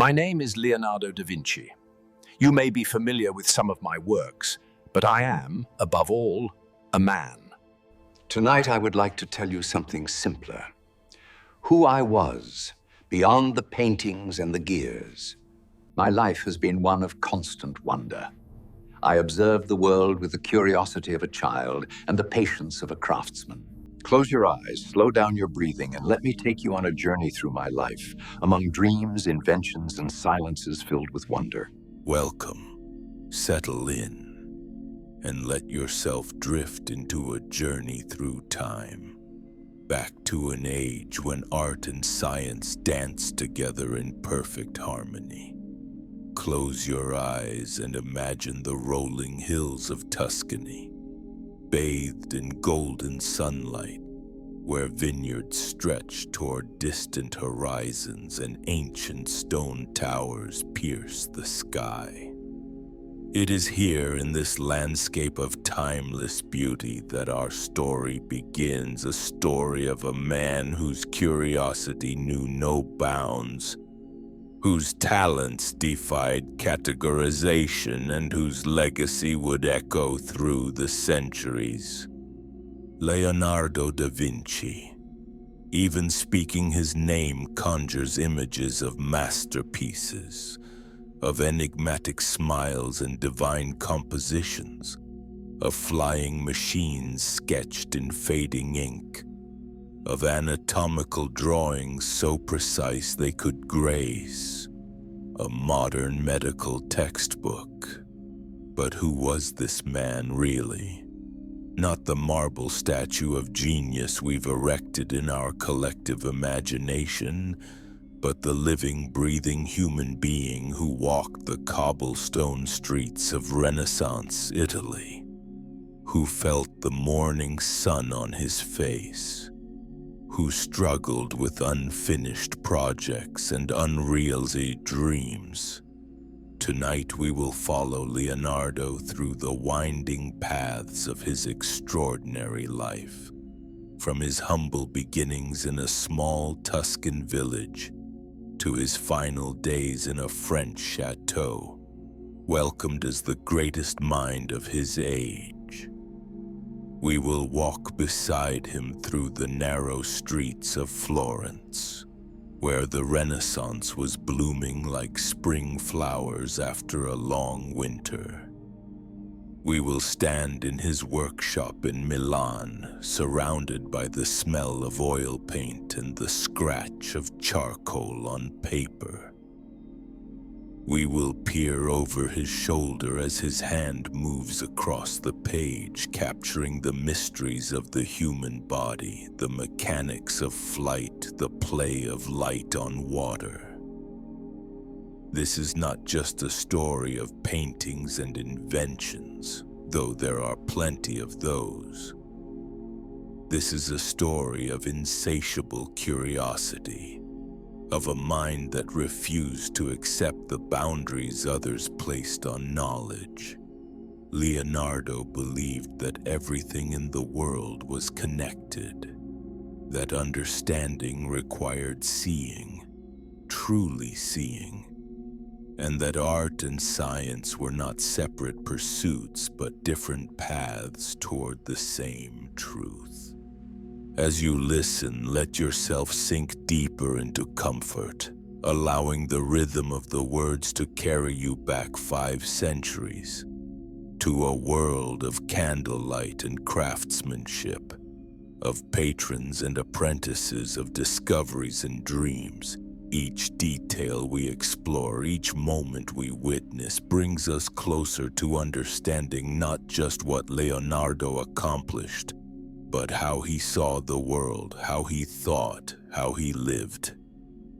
My name is Leonardo da Vinci. You may be familiar with some of my works, but I am, above all, a man. Tonight I would like to tell you something simpler. Who I was, beyond the paintings and the gears. My life has been one of constant wonder. I observed the world with the curiosity of a child and the patience of a craftsman. Close your eyes, slow down your breathing, and let me take you on a journey through my life, among dreams, inventions, and silences filled with wonder. Welcome. Settle in, and let yourself drift into a journey through time, back to an age when art and science danced together in perfect harmony. Close your eyes and imagine the rolling hills of Tuscany, bathed in golden sunlight, where vineyards stretch toward distant horizons and ancient stone towers pierce the sky. It is here in this landscape of timeless beauty that our story begins, a story of a man whose curiosity knew no bounds, whose talents defied categorization, and whose legacy would echo through the centuries. Leonardo da Vinci. Even speaking his name conjures images of masterpieces, of enigmatic smiles and divine compositions, of flying machines sketched in fading ink, of anatomical drawings so precise they could grace a modern medical textbook. But who was this man really? Not the marble statue of genius we've erected in our collective imagination, but the living, breathing human being who walked the cobblestone streets of Renaissance Italy, who felt the morning sun on his face, who struggled with unfinished projects and unrealistic dreams. Tonight we will follow Leonardo through the winding paths of his extraordinary life, from his humble beginnings in a small Tuscan village to his final days in a French chateau, welcomed as the greatest mind of his age. We will walk beside him through the narrow streets of Florence, where the Renaissance was blooming like spring flowers after a long winter. We will stand in his workshop in Milan, surrounded by the smell of oil paint and the scratch of charcoal on paper. We will peer over his shoulder as his hand moves across the page, capturing the mysteries of the human body, the mechanics of flight, the play of light on water. This is not just a story of paintings and inventions, though there are plenty of those. This is a story of insatiable curiosity, of a mind that refused to accept the boundaries others placed on knowledge. Leonardo believed that everything in the world was connected, that understanding required seeing, truly seeing, and that art and science were not separate pursuits but different paths toward the same truth. As you listen, let yourself sink deeper into comfort, allowing the rhythm of the words to carry you back 5 centuries, to a world of candlelight and craftsmanship, of patrons and apprentices, of discoveries and dreams. Each detail we explore, each moment we witness, brings us closer to understanding not just what Leonardo accomplished, but how he saw the world, how he thought, how he lived.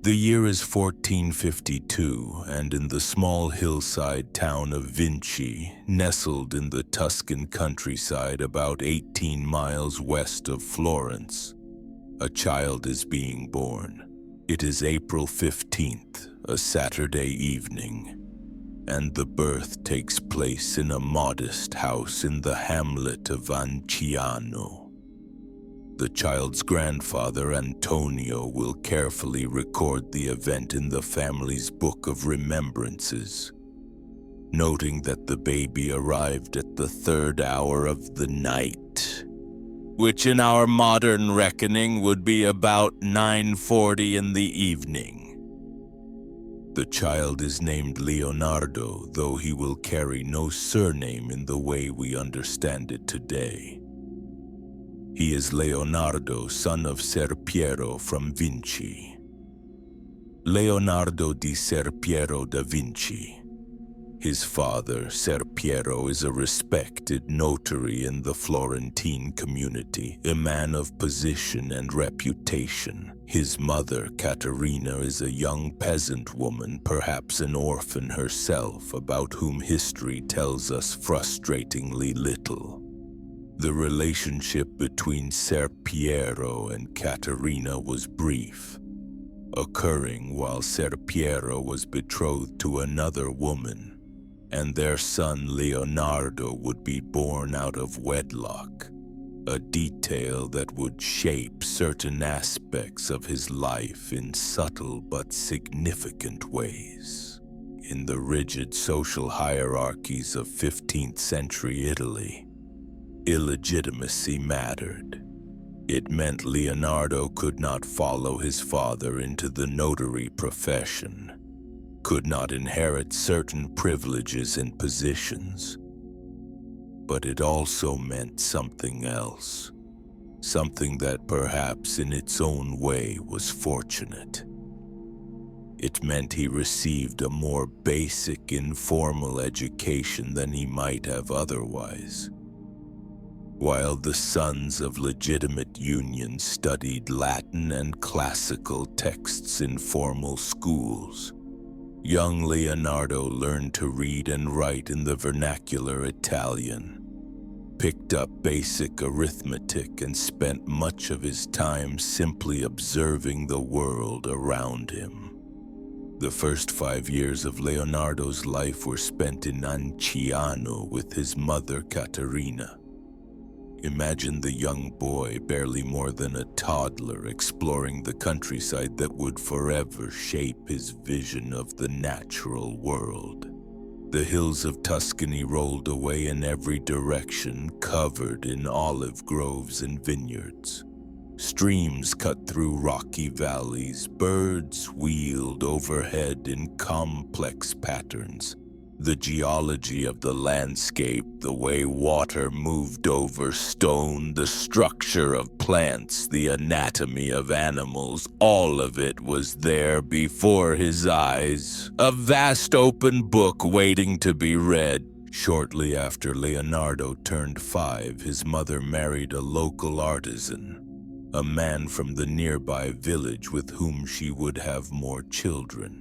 The year is 1452, and in the small hillside town of Vinci, nestled in the Tuscan countryside about 18 miles west of Florence, a child is being born. It is April 15th, a Saturday evening, and the birth takes place in a modest house in the hamlet of Anciano. The child's grandfather, Antonio, will carefully record the event in the family's book of remembrances, noting that the baby arrived at the 3rd hour of the night, which in our modern reckoning would be about 9:40 in the evening. The child is named Leonardo, though he will carry no surname in the way we understand it today. He is Leonardo, son of Ser Piero from Vinci. Leonardo di Ser Piero da Vinci. His father, Ser Piero, is a respected notary in the Florentine community, a man of position and reputation. His mother, Caterina, is a young peasant woman, perhaps an orphan herself, about whom history tells us frustratingly little. The relationship between Ser Piero and Caterina was brief, occurring while Ser Piero was betrothed to another woman, and their son Leonardo would be born out of wedlock, a detail that would shape certain aspects of his life in subtle but significant ways. In the rigid social hierarchies of 15th century Italy, illegitimacy mattered. It meant Leonardo could not follow his father into the notary profession, could not inherit certain privileges and positions. But it also meant something else, something that perhaps in its own way was fortunate. It meant he received a more basic, informal education than he might have otherwise. While the sons of legitimate unions studied Latin and classical texts in formal schools, young Leonardo learned to read and write in the vernacular Italian, picked up basic arithmetic, and spent much of his time simply observing the world around him. The first 5 years of Leonardo's life were spent in Anciano with his mother Caterina. Imagine the young boy, barely more than a toddler, exploring the countryside that would forever shape his vision of the natural world. The hills of Tuscany rolled away in every direction, covered in olive groves and vineyards. Streams cut through rocky valleys, birds wheeled overhead in complex patterns. The geology of the landscape, the way water moved over stone, the structure of plants, the anatomy of animals, all of it was there before his eyes, a vast open book waiting to be read. Shortly after Leonardo turned 5, his mother married a local artisan, a man from the nearby village with whom she would have more children.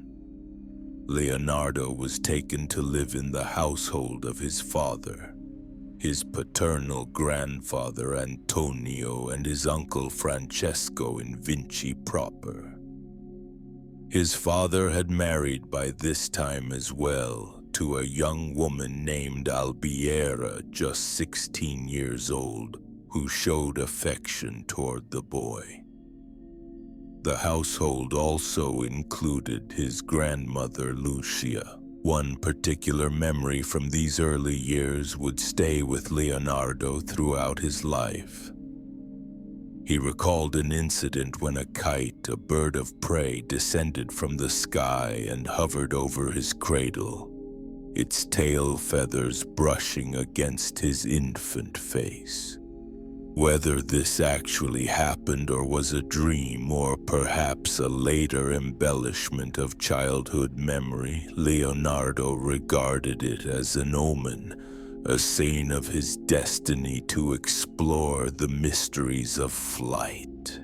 Leonardo was taken to live in the household of his father, his paternal grandfather Antonio, and his uncle Francesco in Vinci proper. His father had married by this time as well to a young woman named Albiera, just 16 years old, who showed affection toward the boy. The household also included his grandmother Lucia. One particular memory from these early years would stay with Leonardo throughout his life. He recalled an incident when a kite, a bird of prey, descended from the sky and hovered over his cradle, its tail feathers brushing against his infant face. Whether this actually happened or was a dream, or perhaps a later embellishment of childhood memory, Leonardo regarded it as an omen, a sign of his destiny to explore the mysteries of flight.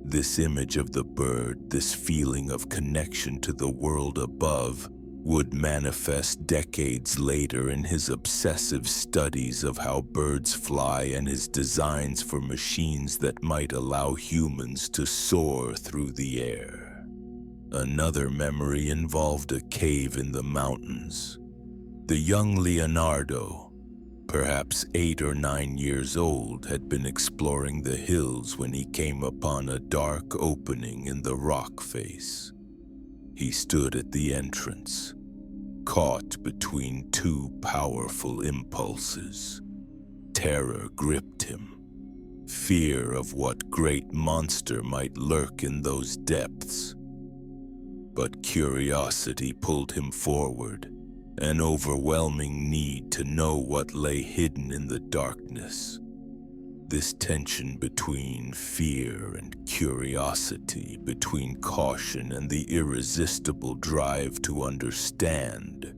This image of the bird, this feeling of connection to the world above, would manifest decades later in his obsessive studies of how birds fly and his designs for machines that might allow humans to soar through the air. Another memory involved a cave in the mountains. The young Leonardo, perhaps 8 or 9 years old, had been exploring the hills when he came upon a dark opening in the rock face. He stood at the entrance, caught between two powerful impulses. Terror gripped him, fear of what great monster might lurk in those depths. But curiosity pulled him forward, an overwhelming need to know what lay hidden in the darkness. This tension between fear and curiosity, between caution and the irresistible drive to understand,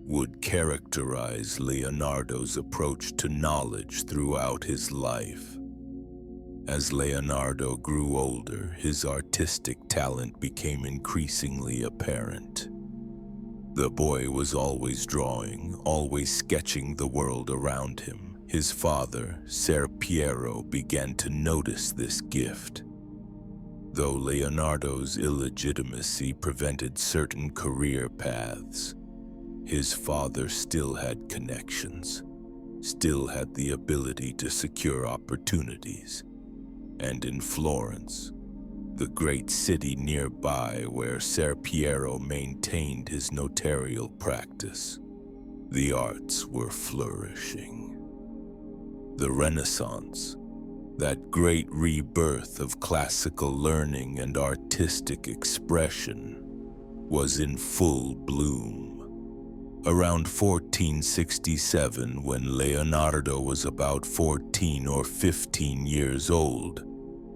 would characterize Leonardo's approach to knowledge throughout his life. As Leonardo grew older, his artistic talent became increasingly apparent. The boy was always drawing, always sketching the world around him. His father, Ser Piero, began to notice this gift. Though Leonardo's illegitimacy prevented certain career paths, his father still had connections, still had the ability to secure opportunities. And in Florence, the great city nearby where Ser Piero maintained his notarial practice, the arts were flourishing. The Renaissance, that great rebirth of classical learning and artistic expression, was in full bloom. Around 1467, when Leonardo was about 14 or 15 years old,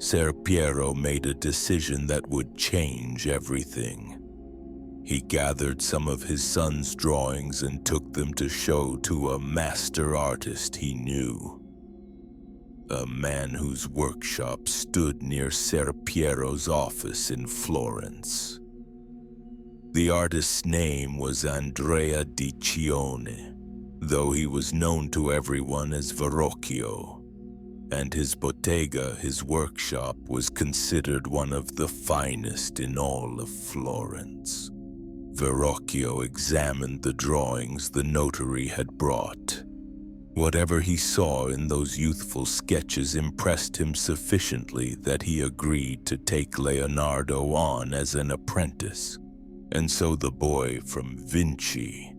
Ser Piero made a decision that would change everything. He gathered some of his son's drawings and took them to show to a master artist he knew. A man whose workshop stood near Ser Piero's office in Florence. The artist's name was Andrea di Cione, though he was known to everyone as Verrocchio, and his bottega, his workshop, was considered one of the finest in all of Florence. Verrocchio examined the drawings the notary had brought. Whatever he saw in those youthful sketches impressed him sufficiently that he agreed to take Leonardo on as an apprentice. And so the boy from Vinci,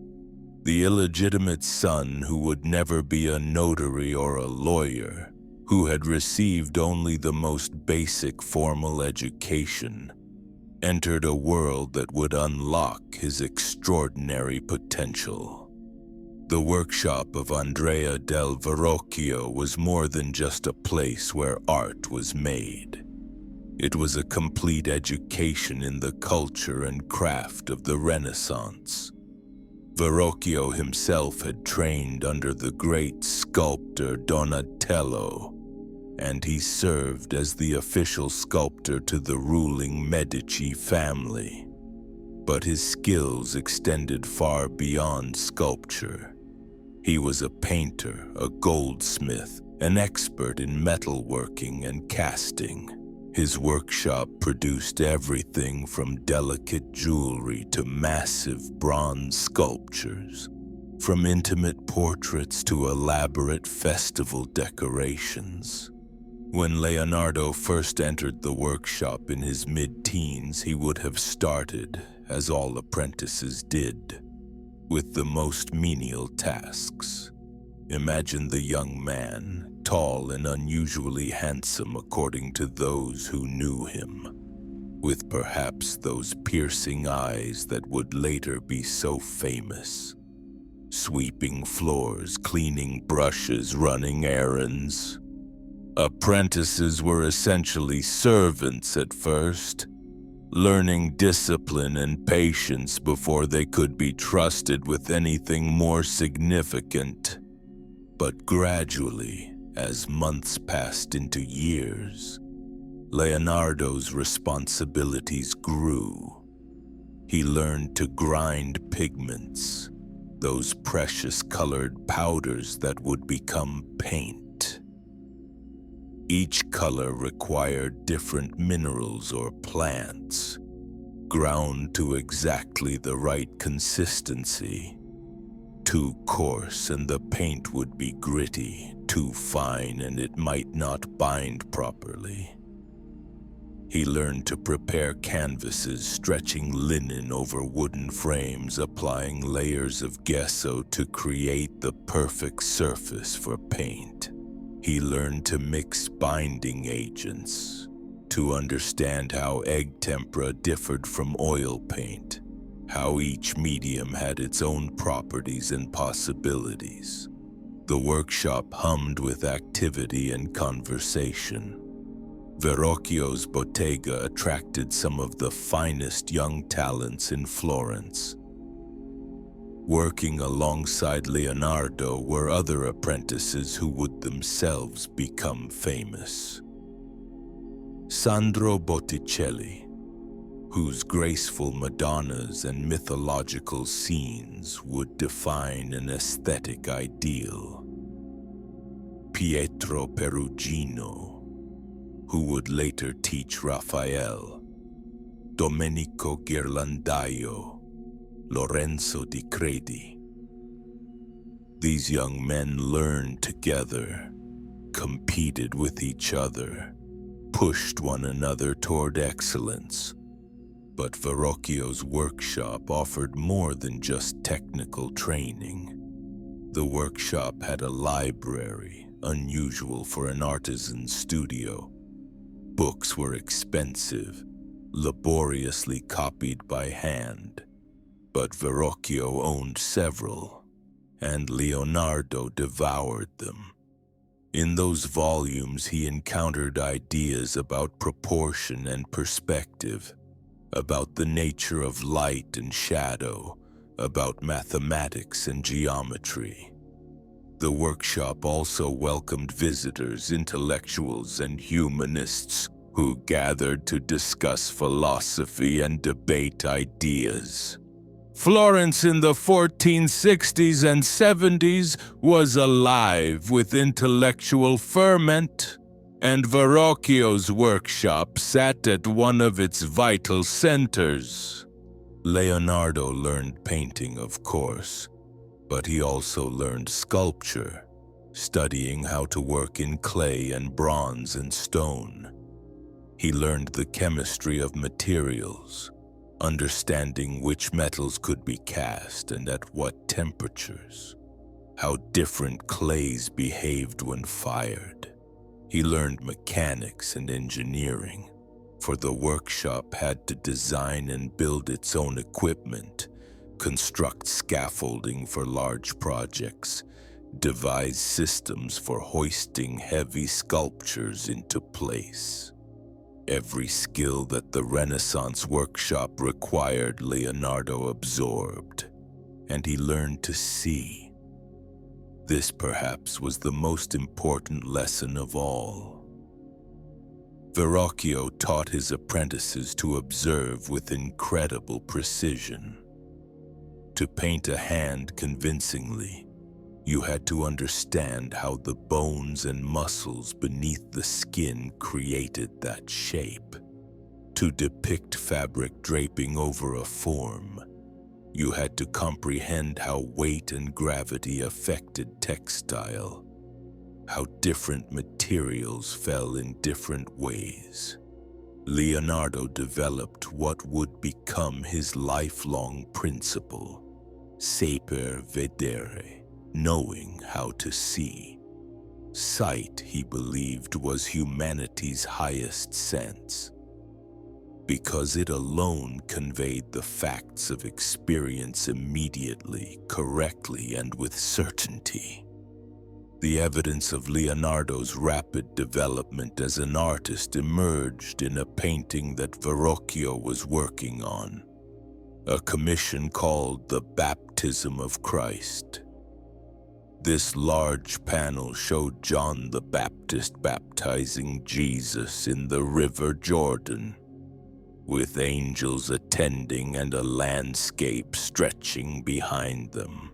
the illegitimate son who would never be a notary or a lawyer, who had received only the most basic formal education, entered a world that would unlock his extraordinary potential. The workshop of Andrea del Verrocchio was more than just a place where art was made. It was a complete education in the culture and craft of the Renaissance. Verrocchio himself had trained under the great sculptor Donatello, and he served as the official sculptor to the ruling Medici family. But his skills extended far beyond sculpture. He was a painter, a goldsmith, an expert in metalworking and casting. His workshop produced everything from delicate jewelry to massive bronze sculptures, from intimate portraits to elaborate festival decorations. When Leonardo first entered the workshop in his mid-teens, he would have started, as all apprentices did, with the most menial tasks. Imagine the young man, tall and unusually handsome according to those who knew him, with perhaps those piercing eyes that would later be so famous. Sweeping floors, cleaning brushes, running errands. Apprentices were essentially servants at first, learning discipline and patience before they could be trusted with anything more significant. But gradually, as months passed into years, Leonardo's responsibilities grew. He learned to grind pigments, those precious colored powders that would become paint. Each color required different minerals or plants, ground to exactly the right consistency. too coarse and the paint would be gritty, too fine and it might not bind properly. He learned to prepare canvases, stretching linen over wooden frames, applying layers of gesso to create the perfect surface for paint. He learned to mix binding agents, to understand how egg tempera differed from oil paint, how each medium had its own properties and possibilities. The workshop hummed with activity and conversation. Verrocchio's bottega attracted some of the finest young talents in Florence. Working alongside Leonardo were other apprentices who would themselves become famous. Sandro Botticelli, whose graceful Madonnas and mythological scenes would define an aesthetic ideal. Pietro Perugino, who would later teach Raphael. Domenico Ghirlandaio, Lorenzo di Credi. These young men learned together, competed with each other, pushed one another toward excellence. But Verrocchio's workshop offered more than just technical training. The workshop had a library, unusual for an artisan's studio. Books were expensive, laboriously copied by hand, but Verrocchio owned several, and Leonardo devoured them. In those volumes he encountered ideas about proportion and perspective, about the nature of light and shadow, about mathematics and geometry. The workshop also welcomed visitors, intellectuals, and humanists who gathered to discuss philosophy and debate ideas. Florence in the 1460s and 70s was alive with intellectual ferment, and Verrocchio's workshop sat at one of its vital centers. Leonardo learned painting, of course, but he also learned sculpture, studying how to work in clay and bronze and stone. He learned the chemistry of materials, understanding which metals could be cast and at what temperatures, how different clays behaved when fired. He learned mechanics and engineering, for the workshop had to design and build its own equipment, construct scaffolding for large projects, devise systems for hoisting heavy sculptures into place. Every skill that the Renaissance workshop required, Leonardo absorbed, and he learned to see. This perhaps was the most important lesson of all. Verrocchio taught his apprentices to observe with incredible precision. To paint a hand convincingly, you had to understand how the bones and muscles beneath the skin created that shape. To depict fabric draping over a form, you had to comprehend how weight and gravity affected textile, how different materials fell in different ways. Leonardo developed what would become his lifelong principle, saper vedere, knowing how to see. Sight, he believed, was humanity's highest sense, because it alone conveyed the facts of experience immediately, correctly, and with certainty. The evidence of Leonardo's rapid development as an artist emerged in a painting that Verrocchio was working on, a commission called the Baptism of Christ. This large panel showed John the Baptist baptizing Jesus in the River Jordan, with angels attending and a landscape stretching behind them.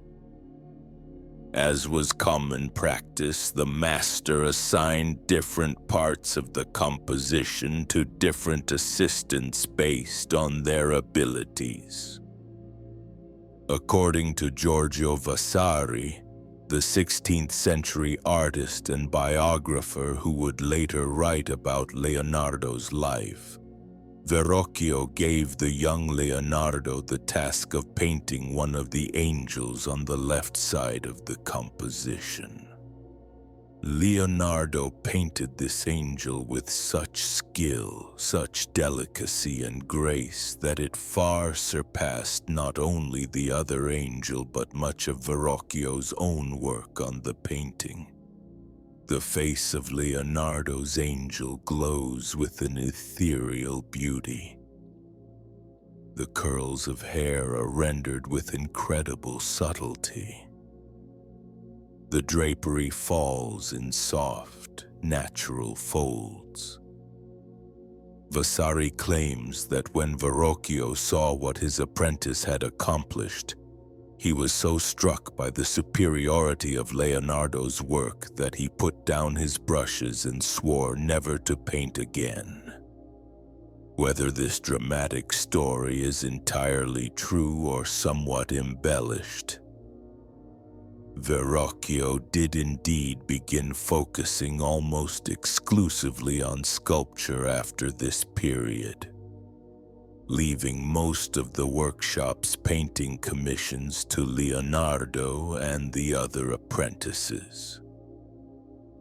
As was common practice, the master assigned different parts of the composition to different assistants based on their abilities. According to Giorgio Vasari, the 16th century artist and biographer who would later write about Leonardo's life, Verrocchio gave the young Leonardo the task of painting one of the angels on the left side of the composition. Leonardo painted this angel with such skill, such delicacy and grace that it far surpassed not only the other angel but much of Verrocchio's own work on the painting. The face of Leonardo's angel glows with an ethereal beauty. The curls of hair are rendered with incredible subtlety. The drapery falls in soft, natural folds. Vasari claims that when Verrocchio saw what his apprentice had accomplished, he was so struck by the superiority of Leonardo's work that he put down his brushes and swore never to paint again. Whether this dramatic story is entirely true or somewhat embellished, Verrocchio did indeed begin focusing almost exclusively on sculpture after this period, leaving most of the workshop's painting commissions to Leonardo and the other apprentices.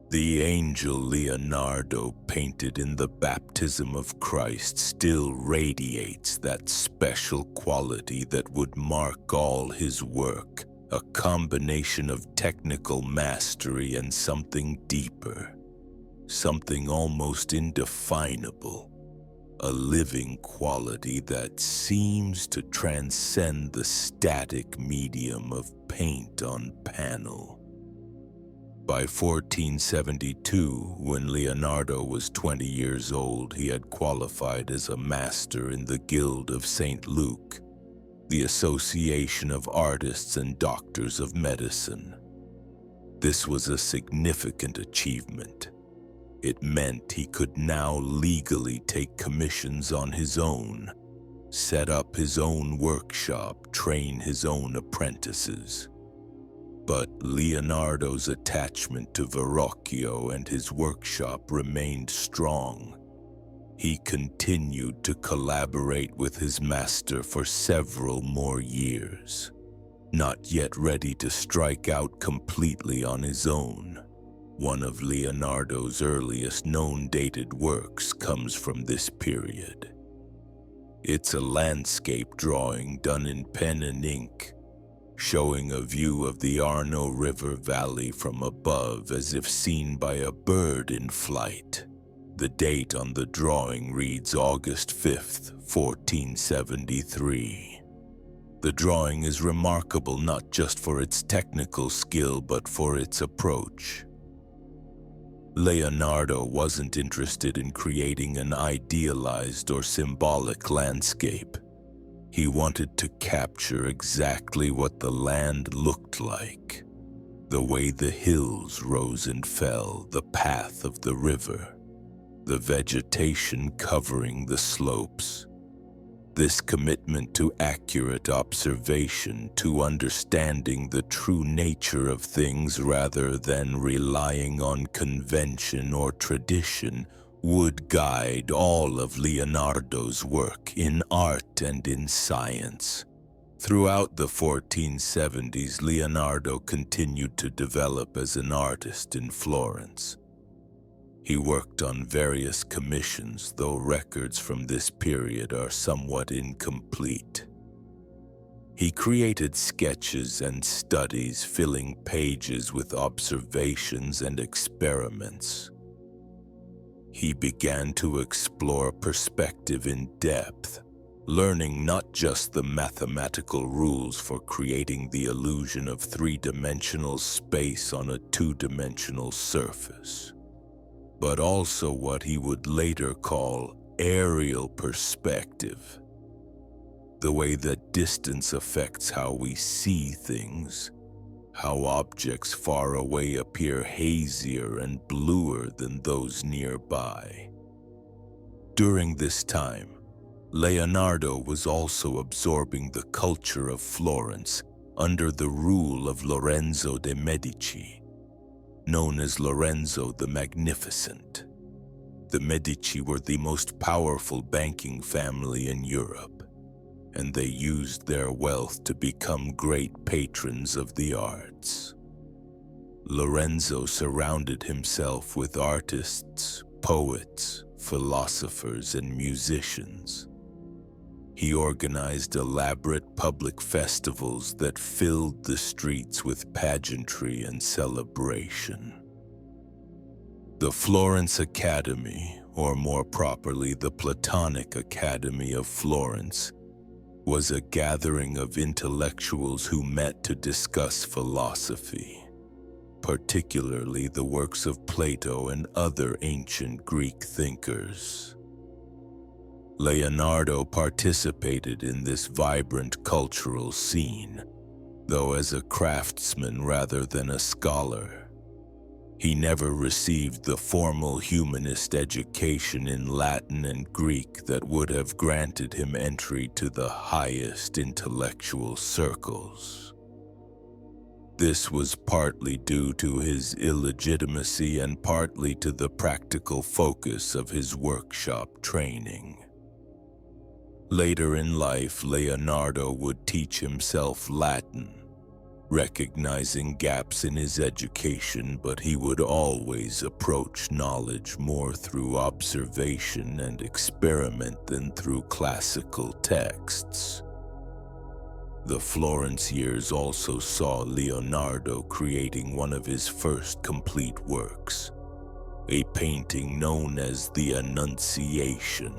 The angel Leonardo painted in the baptism of Christ still radiates that special quality that would mark all his work, a combination of technical mastery and something deeper, something almost indefinable, a living quality that seems to transcend the static medium of paint on panel. By 1472, when Leonardo was 20 years old, he had qualified as a master in the Guild of St. Luke, the Association of Artists and Doctors of Medicine. This was a significant achievement. It meant he could now legally take commissions on his own, set up his own workshop, train his own apprentices. But Leonardo's attachment to Verrocchio and his workshop remained strong. He continued to collaborate with his master for several more years, not yet ready to strike out completely on his own. One of Leonardo's earliest known dated works comes from this period. It's a landscape drawing done in pen and ink, showing a view of the Arno River Valley from above as if seen by a bird in flight. The date on the drawing reads August 5th, 1473. The drawing is remarkable not just for its technical skill but for its approach. Leonardo wasn't interested in creating an idealized or symbolic landscape. He wanted to capture exactly what the land looked like, the way the hills rose and fell, the path of the river, the vegetation covering the slopes. This commitment to accurate observation, to understanding the true nature of things rather than relying on convention or tradition, would guide all of Leonardo's work in art and in science. Throughout the 1470s, Leonardo continued to develop as an artist in Florence. He worked on various commissions, though records from this period are somewhat incomplete. He created sketches and studies, filling pages with observations and experiments. He began to explore perspective in depth, learning not just the mathematical rules for creating the illusion of three-dimensional space on a two-dimensional surface, but also what he would later call aerial perspective, the way that distance affects how we see things, how objects far away appear hazier and bluer than those nearby. During this time, Leonardo was also absorbing the culture of Florence under the rule of Lorenzo de' Medici, known as Lorenzo the Magnificent. The Medici were the most powerful banking family in Europe, and they used their wealth to become great patrons of the arts. Lorenzo surrounded himself with artists, poets, philosophers, and musicians. He organized elaborate public festivals that filled the streets with pageantry and celebration. The Florence Academy, or more properly the Platonic Academy of Florence, was a gathering of intellectuals who met to discuss philosophy, particularly the works of Plato and other ancient Greek thinkers. Leonardo participated in this vibrant cultural scene, though as a craftsman rather than a scholar. He never received the formal humanist education in Latin and Greek that would have granted him entry to the highest intellectual circles. This was partly due to his illegitimacy and partly to the practical focus of his workshop training. Later in life, Leonardo would teach himself Latin, recognizing gaps in his education, but he would always approach knowledge more through observation and experiment than through classical texts. The Florence years also saw Leonardo creating one of his first complete works, a painting known as the Annunciation.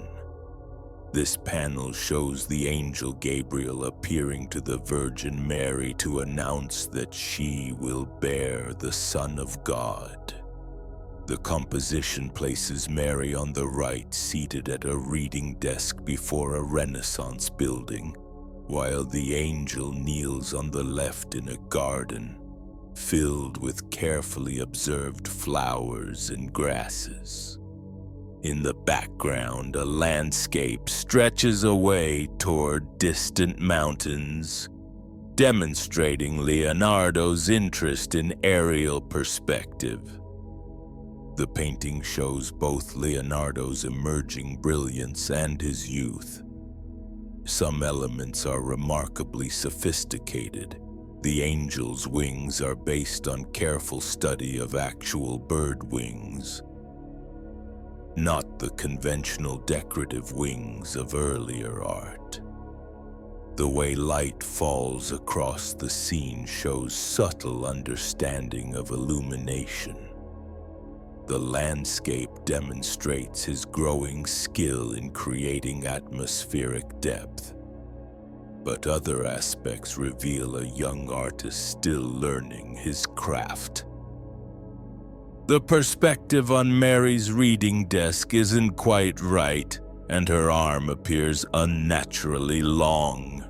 This panel shows the angel Gabriel appearing to the Virgin Mary to announce that she will bear the Son of God. The composition places Mary on the right, seated at a reading desk before a Renaissance building, while the angel kneels on the left in a garden, filled with carefully observed flowers and grasses. In the background, a landscape stretches away toward distant mountains, demonstrating Leonardo's interest in aerial perspective. The painting shows both Leonardo's emerging brilliance and his youth. Some elements are remarkably sophisticated. The angel's wings are based on careful study of actual bird wings, not the conventional decorative wings of earlier art. The way light falls across the scene shows subtle understanding of illumination. The landscape demonstrates his growing skill in creating atmospheric depth, but other aspects reveal a young artist still learning his craft. The perspective on Mary's reading desk isn't quite right, and her arm appears unnaturally long.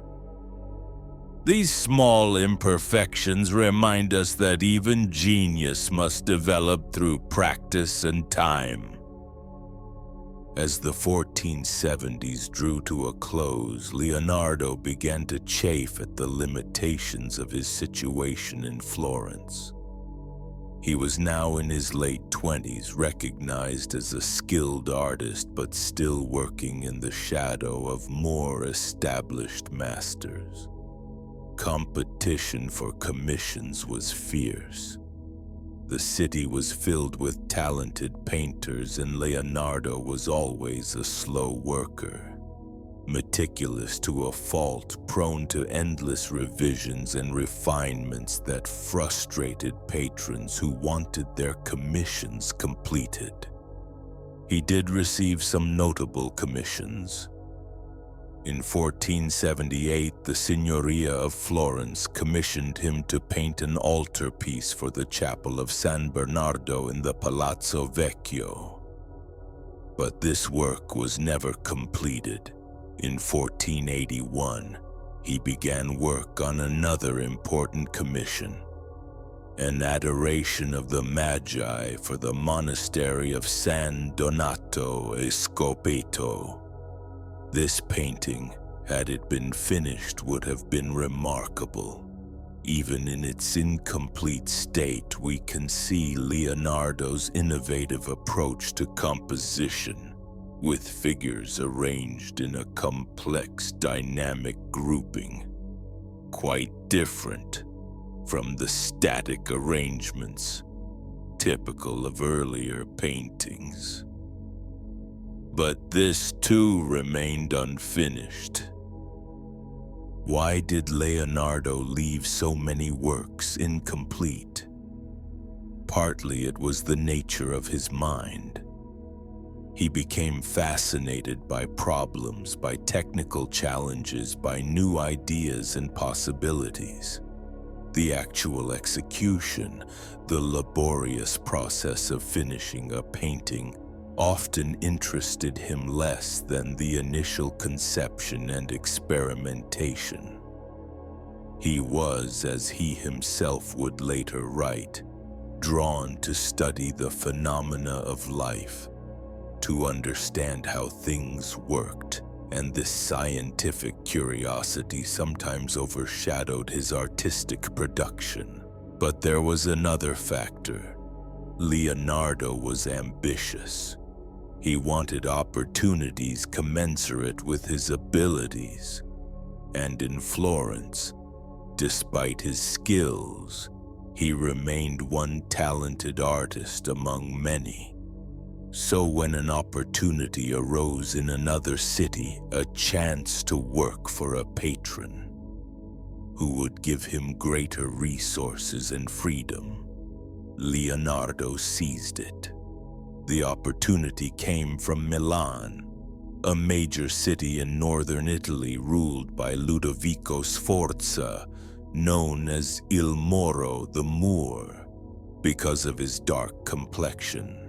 These small imperfections remind us that even genius must develop through practice and time. As the 1470s drew to a close, Leonardo began to chafe at the limitations of his situation in Florence. He was now in his late 20s, recognized as a skilled artist, but still working in the shadow of more established masters. Competition for commissions was fierce. The city was filled with talented painters, and Leonardo was always a slow worker, meticulous to a fault, prone to endless revisions and refinements that frustrated patrons who wanted their commissions completed. He did receive some notable commissions. In 1478, the Signoria of Florence commissioned him to paint an altarpiece for the chapel of San Bernardo in the Palazzo Vecchio. But this work was never completed. In 1481, he began work on another important commission, an adoration of the Magi for the monastery of San Donato e Scopeto. This painting, had it been finished, would have been remarkable. Even in its incomplete state, we can see Leonardo's innovative approach to composition, with figures arranged in a complex, dynamic grouping, quite different from the static arrangements typical of earlier paintings. But this too remained unfinished. Why did Leonardo leave so many works incomplete? Partly it was the nature of his mind. He became fascinated by problems, by technical challenges, by new ideas and possibilities. The actual execution, the laborious process of finishing a painting, often interested him less than the initial conception and experimentation. He was, as he himself would later write, drawn to study the phenomena of life, to understand how things worked, and this scientific curiosity sometimes overshadowed his artistic production. But there was another factor. Leonardo was ambitious. He wanted opportunities commensurate with his abilities. And in Florence, despite his skills, he remained one talented artist among many. So when an opportunity arose in another city, a chance to work for a patron who would give him greater resources and freedom, Leonardo seized it. The opportunity came from Milan, a major city in northern Italy ruled by Ludovico Sforza, known as Il Moro, the Moor, because of his dark complexion.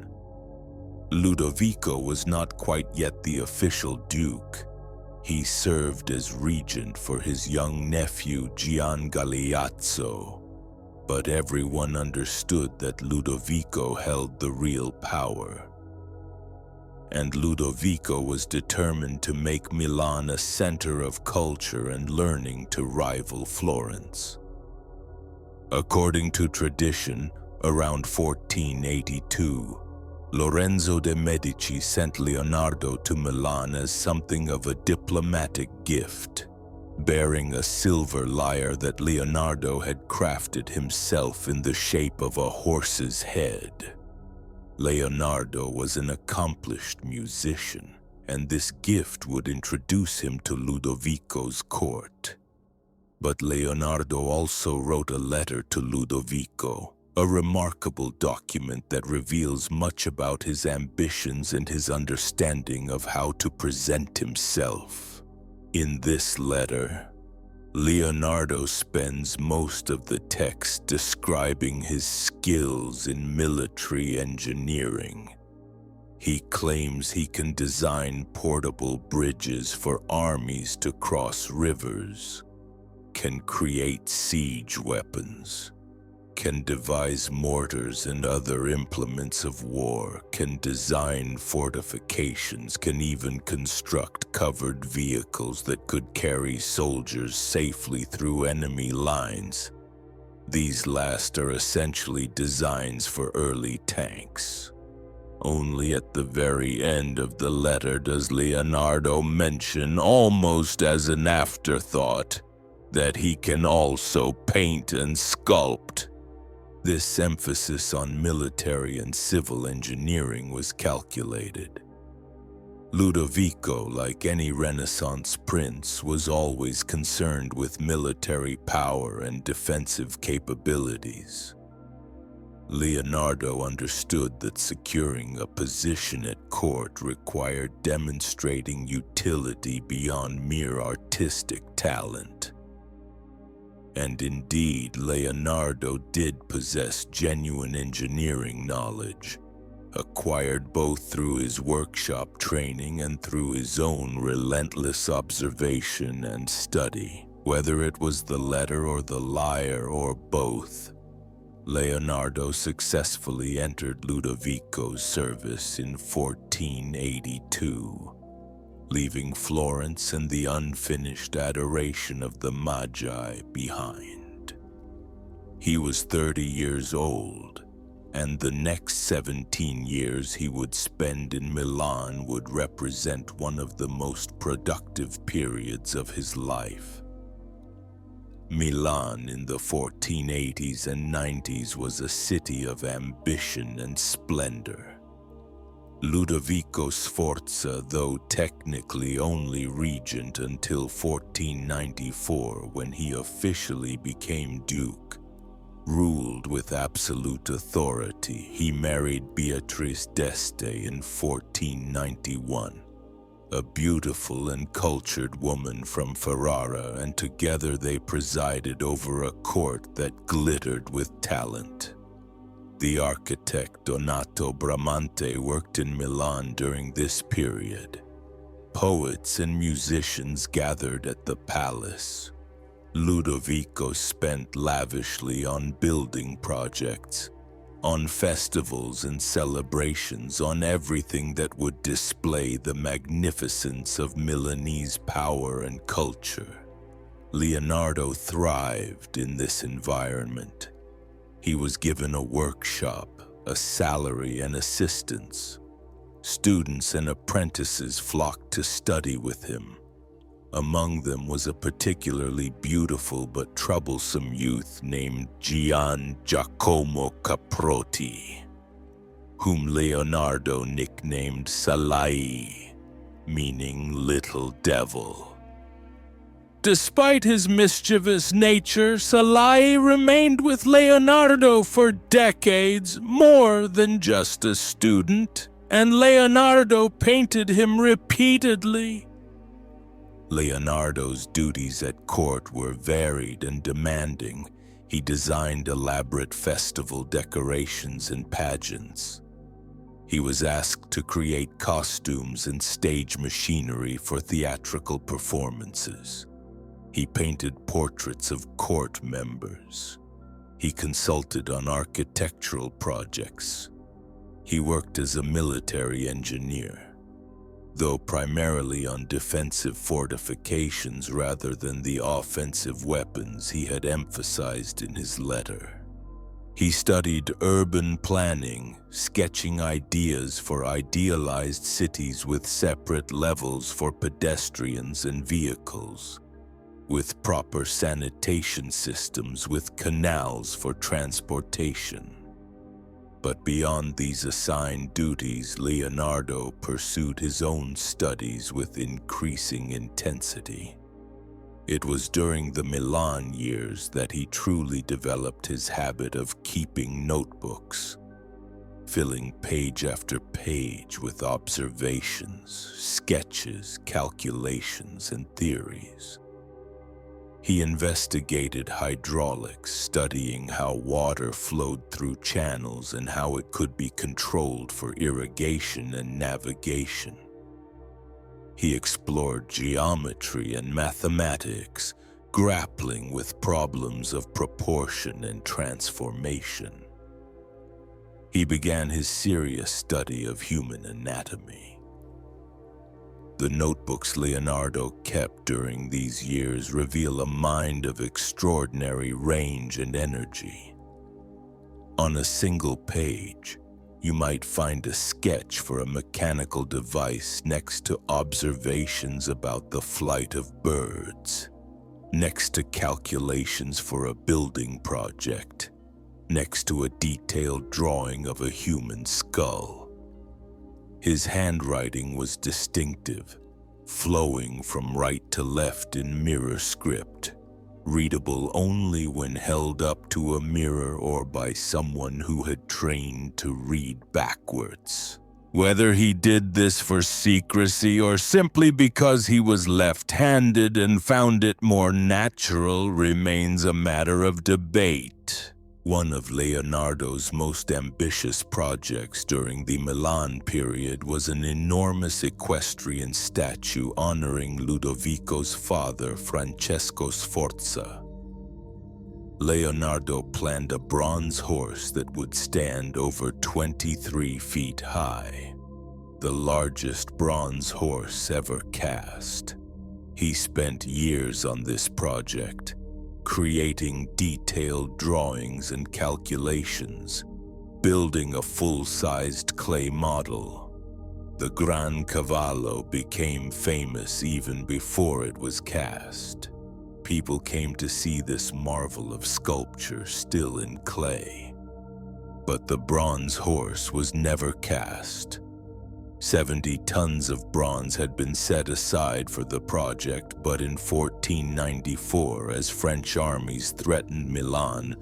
Ludovico was not quite yet the official duke. He served as regent for his young nephew Gian Galeazzo, but everyone understood that Ludovico held the real power. And Ludovico was determined to make Milan a center of culture and learning to rival Florence. According to tradition, around 1482, Lorenzo de' Medici sent Leonardo to Milan as something of a diplomatic gift, bearing a silver lyre that Leonardo had crafted himself in the shape of a horse's head. Leonardo was an accomplished musician, and this gift would introduce him to Ludovico's court. But Leonardo also wrote a letter to Ludovico, a remarkable document that reveals much about his ambitions and his understanding of how to present himself. In this letter, Leonardo spends most of the text describing his skills in military engineering. He claims he can design portable bridges for armies to cross rivers, can create siege weapons, can devise mortars and other implements of war, can design fortifications, can even construct covered vehicles that could carry soldiers safely through enemy lines. These last are essentially designs for early tanks. Only at the very end of the letter does Leonardo mention, almost as an afterthought, that he can also paint and sculpt. This emphasis on military and civil engineering was calculated. Ludovico, like any Renaissance prince, was always concerned with military power and defensive capabilities. Leonardo understood that securing a position at court required demonstrating utility beyond mere artistic talent. And indeed, Leonardo did possess genuine engineering knowledge, acquired both through his workshop training and through his own relentless observation and study. Whether it was the letter or the lyre or both, Leonardo successfully entered Ludovico's service in 1482. leaving Florence and the unfinished adoration of the Magi behind. He was 30 years old, and the next 17 years he would spend in Milan would represent one of the most productive periods of his life. Milan in the 1480s and 90s was a city of ambition and splendor. Ludovico Sforza, though technically only regent until 1494 when he officially became duke, ruled with absolute authority. He married Beatrice d'Este in 1491, a beautiful and cultured woman from Ferrara, and together they presided over a court that glittered with talent. The architect Donato Bramante worked in Milan during this period. Poets and musicians gathered at the palace. Ludovico spent lavishly on building projects, on festivals and celebrations, on everything that would display the magnificence of Milanese power and culture. Leonardo thrived in this environment. He was given a workshop, a salary, and assistance. Students and apprentices flocked to study with him. Among them was a particularly beautiful but troublesome youth named Gian Giacomo Caprotti, whom Leonardo nicknamed Salai, meaning little devil. Despite his mischievous nature, Salai remained with Leonardo for decades, more than just a student, and Leonardo painted him repeatedly. Leonardo's duties at court were varied and demanding. He designed elaborate festival decorations and pageants. He was asked to create costumes and stage machinery for theatrical performances. He painted portraits of court members. He consulted on architectural projects. He worked as a military engineer, though primarily on defensive fortifications rather than the offensive weapons he had emphasized in his letter. He studied urban planning, sketching ideas for idealized cities with separate levels for pedestrians and vehicles, with proper sanitation systems, with canals for transportation. But beyond these assigned duties, Leonardo pursued his own studies with increasing intensity. It was during the Milan years that he truly developed his habit of keeping notebooks, filling page after page with observations, sketches, calculations, and theories. He investigated hydraulics, studying how water flowed through channels and how it could be controlled for irrigation and navigation. He explored geometry and mathematics, grappling with problems of proportion and transformation. He began his serious study of human anatomy. The notebooks Leonardo kept during these years reveal a mind of extraordinary range and energy. On a single page, you might find a sketch for a mechanical device next to observations about the flight of birds, next to calculations for a building project, next to a detailed drawing of a human skull. His handwriting was distinctive, flowing from right to left in mirror script, readable only when held up to a mirror or by someone who had trained to read backwards. Whether he did this for secrecy or simply because he was left-handed and found it more natural remains a matter of debate. One of Leonardo's most ambitious projects during the Milan period was an enormous equestrian statue honoring Ludovico's father, Francesco Sforza. Leonardo planned a bronze horse that would stand over 23 feet high. the largest bronze horse ever cast. He spent years on this project, creating detailed drawings and calculations, building a full-sized clay model. The Gran Cavallo became famous even before it was cast. People came to see this marvel of sculpture still in clay. But the bronze horse was never cast. 70 tons of bronze had been set aside for the project, but in 1494, as French armies threatened Milan,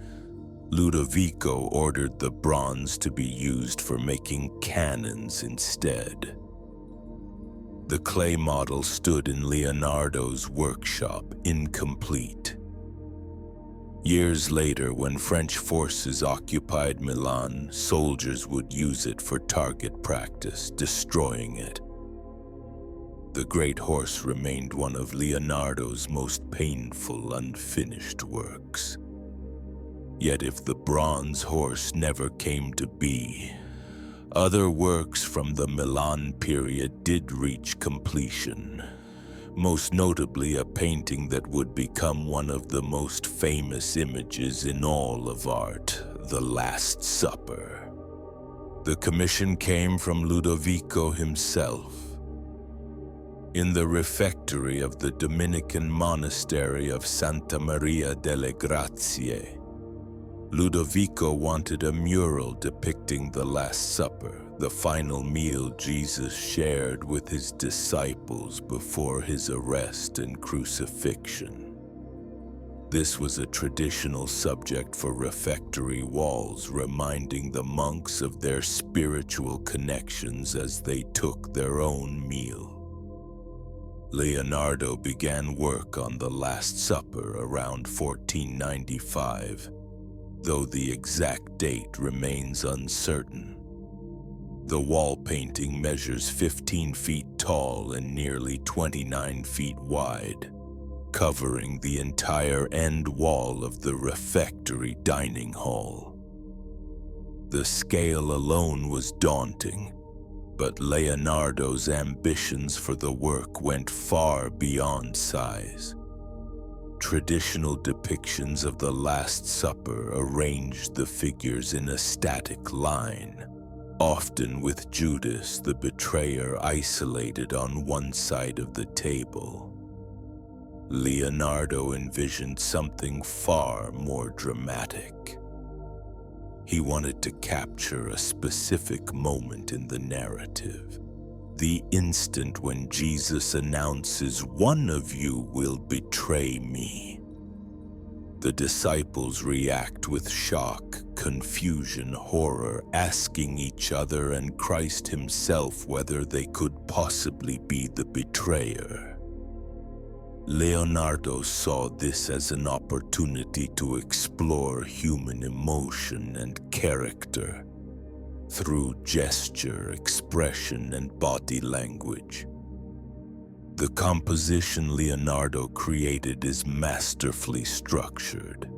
Ludovico ordered the bronze to be used for making cannons instead. The clay model stood in Leonardo's workshop, incomplete. Years later, when French forces occupied Milan, soldiers would use it for target practice, destroying it. The great horse remained one of Leonardo's most painful unfinished works. Yet if the bronze horse never came to be, other works from the Milan period did reach completion, most notably a painting that would become one of the most famous images in all of art, The Last Supper. The commission came from Ludovico himself. In the refectory of the Dominican monastery of Santa Maria delle Grazie, Ludovico wanted a mural depicting the Last Supper, the final meal Jesus shared with his disciples before his arrest and crucifixion. This was a traditional subject for refectory walls, reminding the monks of their spiritual connections as they took their own meal. Leonardo began work on the Last Supper around 1495, though the exact date remains uncertain. The wall painting measures 15 feet tall and nearly 29 feet wide, covering the entire end wall of the refectory dining hall. The scale alone was daunting, but Leonardo's ambitions for the work went far beyond size. Traditional depictions of the Last Supper arranged the figures in a static line, often with Judas, the betrayer, isolated on one side of the table. Leonardo envisioned something far more dramatic. He wanted to capture a specific moment in the narrative, the instant when Jesus announces, "One of you will betray me." The disciples react with shock, confusion, horror, asking each other and Christ himself whether they could possibly be the betrayer. Leonardo saw this as an opportunity to explore human emotion and character through gesture, expression, and body language. The composition Leonardo created is masterfully structured.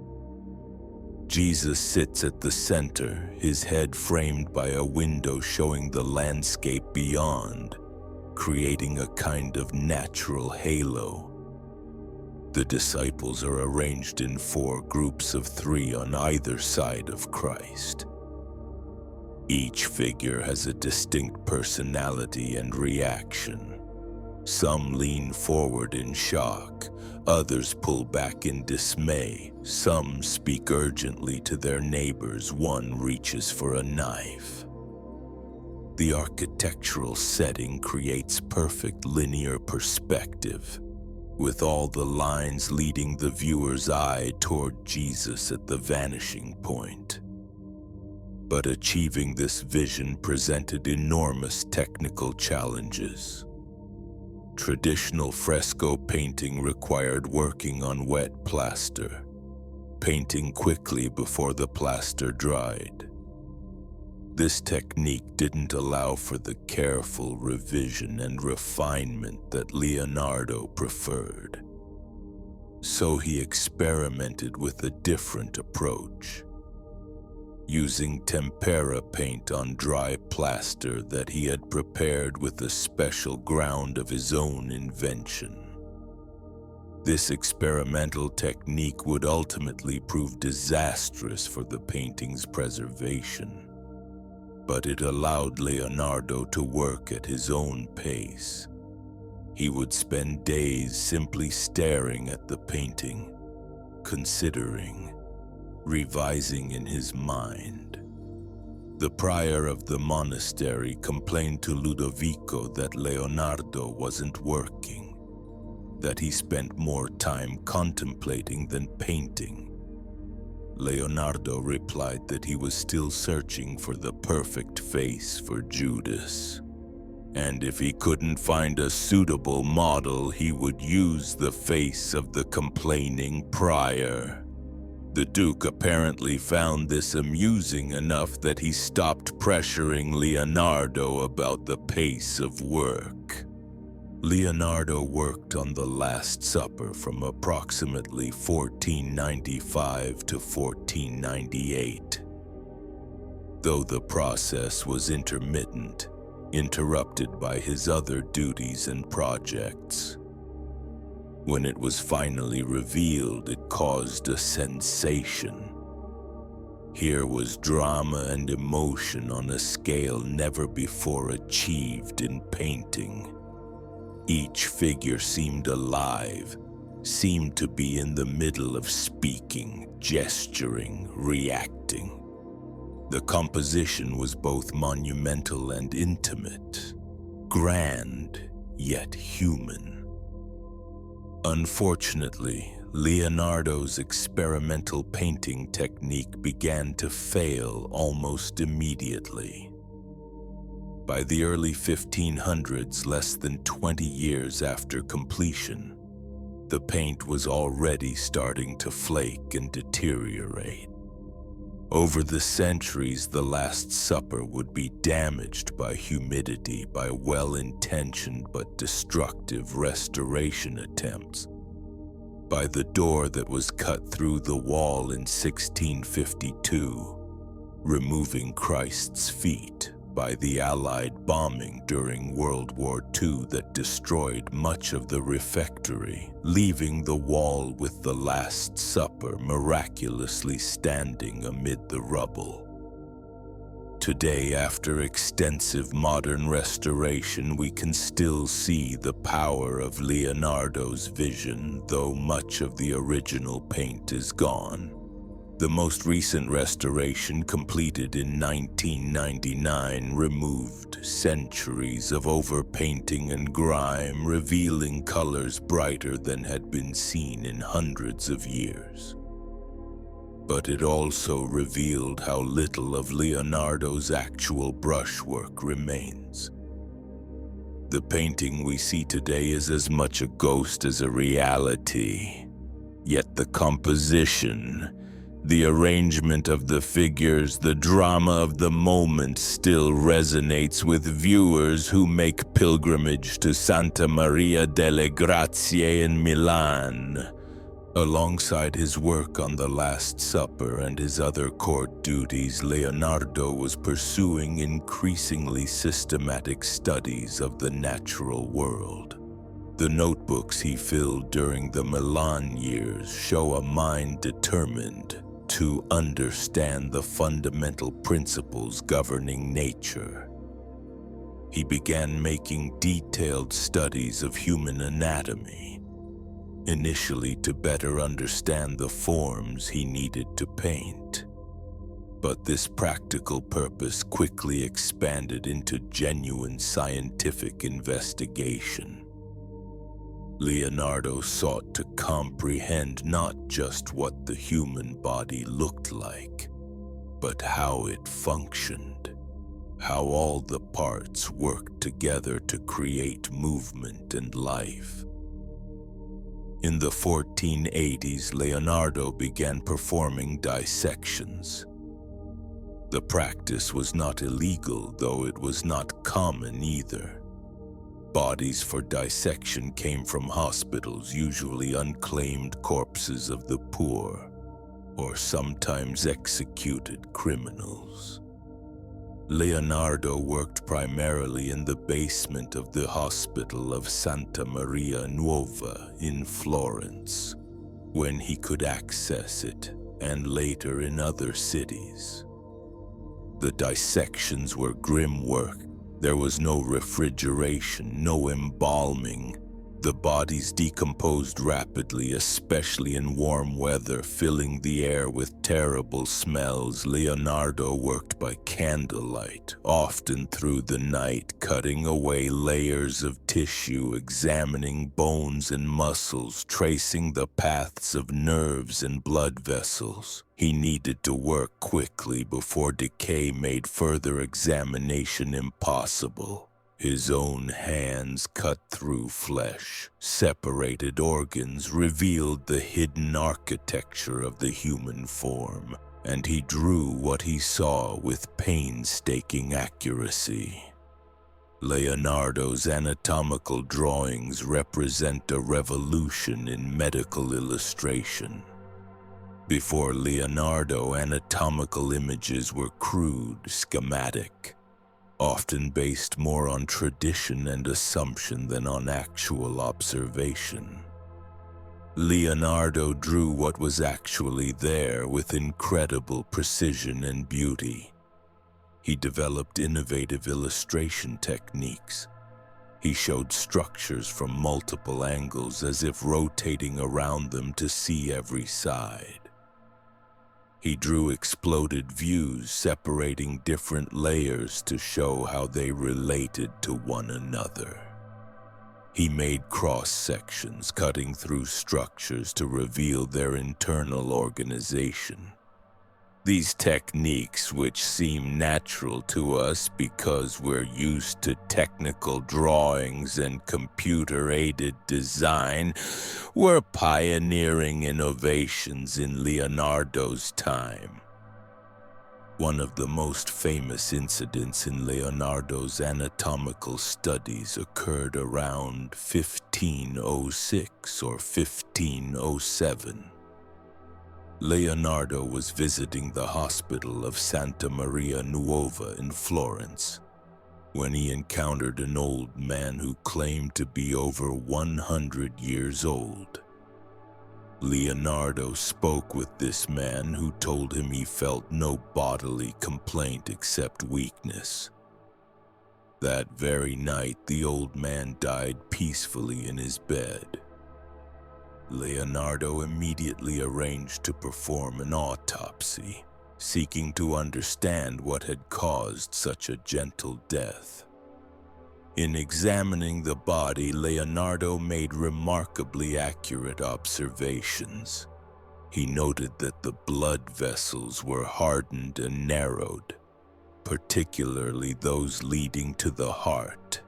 Jesus sits at the center, his head framed by a window showing the landscape beyond, creating a kind of natural halo. The disciples are arranged in 4 groups of 3 on either side of Christ. Each figure has a distinct personality and reaction. Some lean forward in shock, others pull back in dismay, some speak urgently to their neighbors, one reaches for a knife. The architectural setting creates perfect linear perspective, with all the lines leading the viewer's eye toward Jesus at the vanishing point. But achieving this vision presented enormous technical challenges. Traditional fresco painting required working on wet plaster, painting quickly before the plaster dried. This technique didn't allow for the careful revision and refinement that Leonardo preferred. So he experimented with a different approach. using tempera paint on dry plaster that he had prepared with a special ground of his own invention. This experimental technique would ultimately prove disastrous for the painting's preservation, but it allowed Leonardo to work at his own pace. He would spend days simply staring at the painting, considering, revising in his mind. The prior of the monastery complained to Ludovico that Leonardo wasn't working, that he spent more time contemplating than painting. Leonardo replied that he was still searching for the perfect face for Judas, and if he couldn't find a suitable model, he would use the face of the complaining prior. The Duke apparently found this amusing enough that he stopped pressuring Leonardo about the pace of work. Leonardo worked on the Last Supper from approximately 1495 to 1498. Though the process was intermittent, interrupted by his other duties and projects. When it was finally revealed, it caused a sensation. Here was drama and emotion on a scale never before achieved in painting. Each figure seemed alive, seemed to be in the middle of speaking, gesturing, reacting. The composition was both monumental and intimate, grand yet human. Unfortunately, Leonardo's experimental painting technique began to fail almost immediately. By the early 1500s, less than 20 years after completion, the paint was already starting to flake and deteriorate. Over the centuries, the Last Supper would be damaged by humidity, by well-intentioned but destructive restoration attempts, by the door that was cut through the wall in 1652, removing Christ's feet, by the Allied bombing during World War II that destroyed much of the refectory, leaving the wall with the Last Supper miraculously standing amid the rubble. Today, after extensive modern restoration, we can still see the power of Leonardo's vision, though much of the original paint is gone. The most recent restoration, completed in 1999, removed centuries of overpainting and grime, revealing colors brighter than had been seen in hundreds of years. But it also revealed how little of Leonardo's actual brushwork remains. The painting we see today is as much a ghost as a reality, yet the composition, the arrangement of the figures, the drama of the moment still resonates with viewers who make pilgrimage to Santa Maria delle Grazie in Milan. Alongside his work on the Last Supper and his other court duties, Leonardo was pursuing increasingly systematic studies of the natural world. The notebooks he filled during the Milan years show a mind determined to understand the fundamental principles governing nature. He began making detailed studies of human anatomy, initially to better understand the forms he needed to paint. But this practical purpose quickly expanded into genuine scientific investigation. Leonardo sought to comprehend not just what the human body looked like, but how it functioned, how all the parts worked together to create movement and life. In the 1480s, Leonardo began performing dissections. The practice was not illegal, though it was not common either. Bodies for dissection came from hospitals, usually unclaimed corpses of the poor, or sometimes executed criminals. Leonardo worked primarily in the basement of the Hospital of Santa Maria Nuova in Florence, when he could access it, and later in other cities. The dissections were grim work. There was no refrigeration, no embalming. The bodies decomposed rapidly, especially in warm weather, filling the air with terrible smells. Leonardo worked by candlelight, often through the night, cutting away layers of tissue, examining bones and muscles, tracing the paths of nerves and blood vessels. He needed to work quickly before decay made further examination impossible. His own hands cut through flesh, separated organs, revealed the hidden architecture of the human form, and he drew what he saw with painstaking accuracy. Leonardo's anatomical drawings represent a revolution in medical illustration. Before Leonardo, anatomical images were crude, schematic, often based more on tradition and assumption than on actual observation. Leonardo drew what was actually there with incredible precision and beauty. He developed innovative illustration techniques. He showed structures from multiple angles as if rotating around them to see every side. He drew exploded views separating different layers to show how they related to one another. He made cross-sections, cutting through structures to reveal their internal organization. These techniques, which seem natural to us because we're used to technical drawings and computer-aided design, were pioneering innovations in Leonardo's time. One of the most famous incidents in Leonardo's anatomical studies occurred around 1506 or 1507. Leonardo was visiting the Hospital of Santa Maria Nuova in Florence when he encountered an old man who claimed to be over 100 years old. Leonardo spoke with this man, who told him he felt no bodily complaint except weakness. That very night, the old man died peacefully in his bed. Leonardo immediately arranged to perform an autopsy, seeking to understand what had caused such a gentle death. In examining the body, Leonardo made remarkably accurate observations. He noted that the blood vessels were hardened and narrowed, particularly those leading to the heart.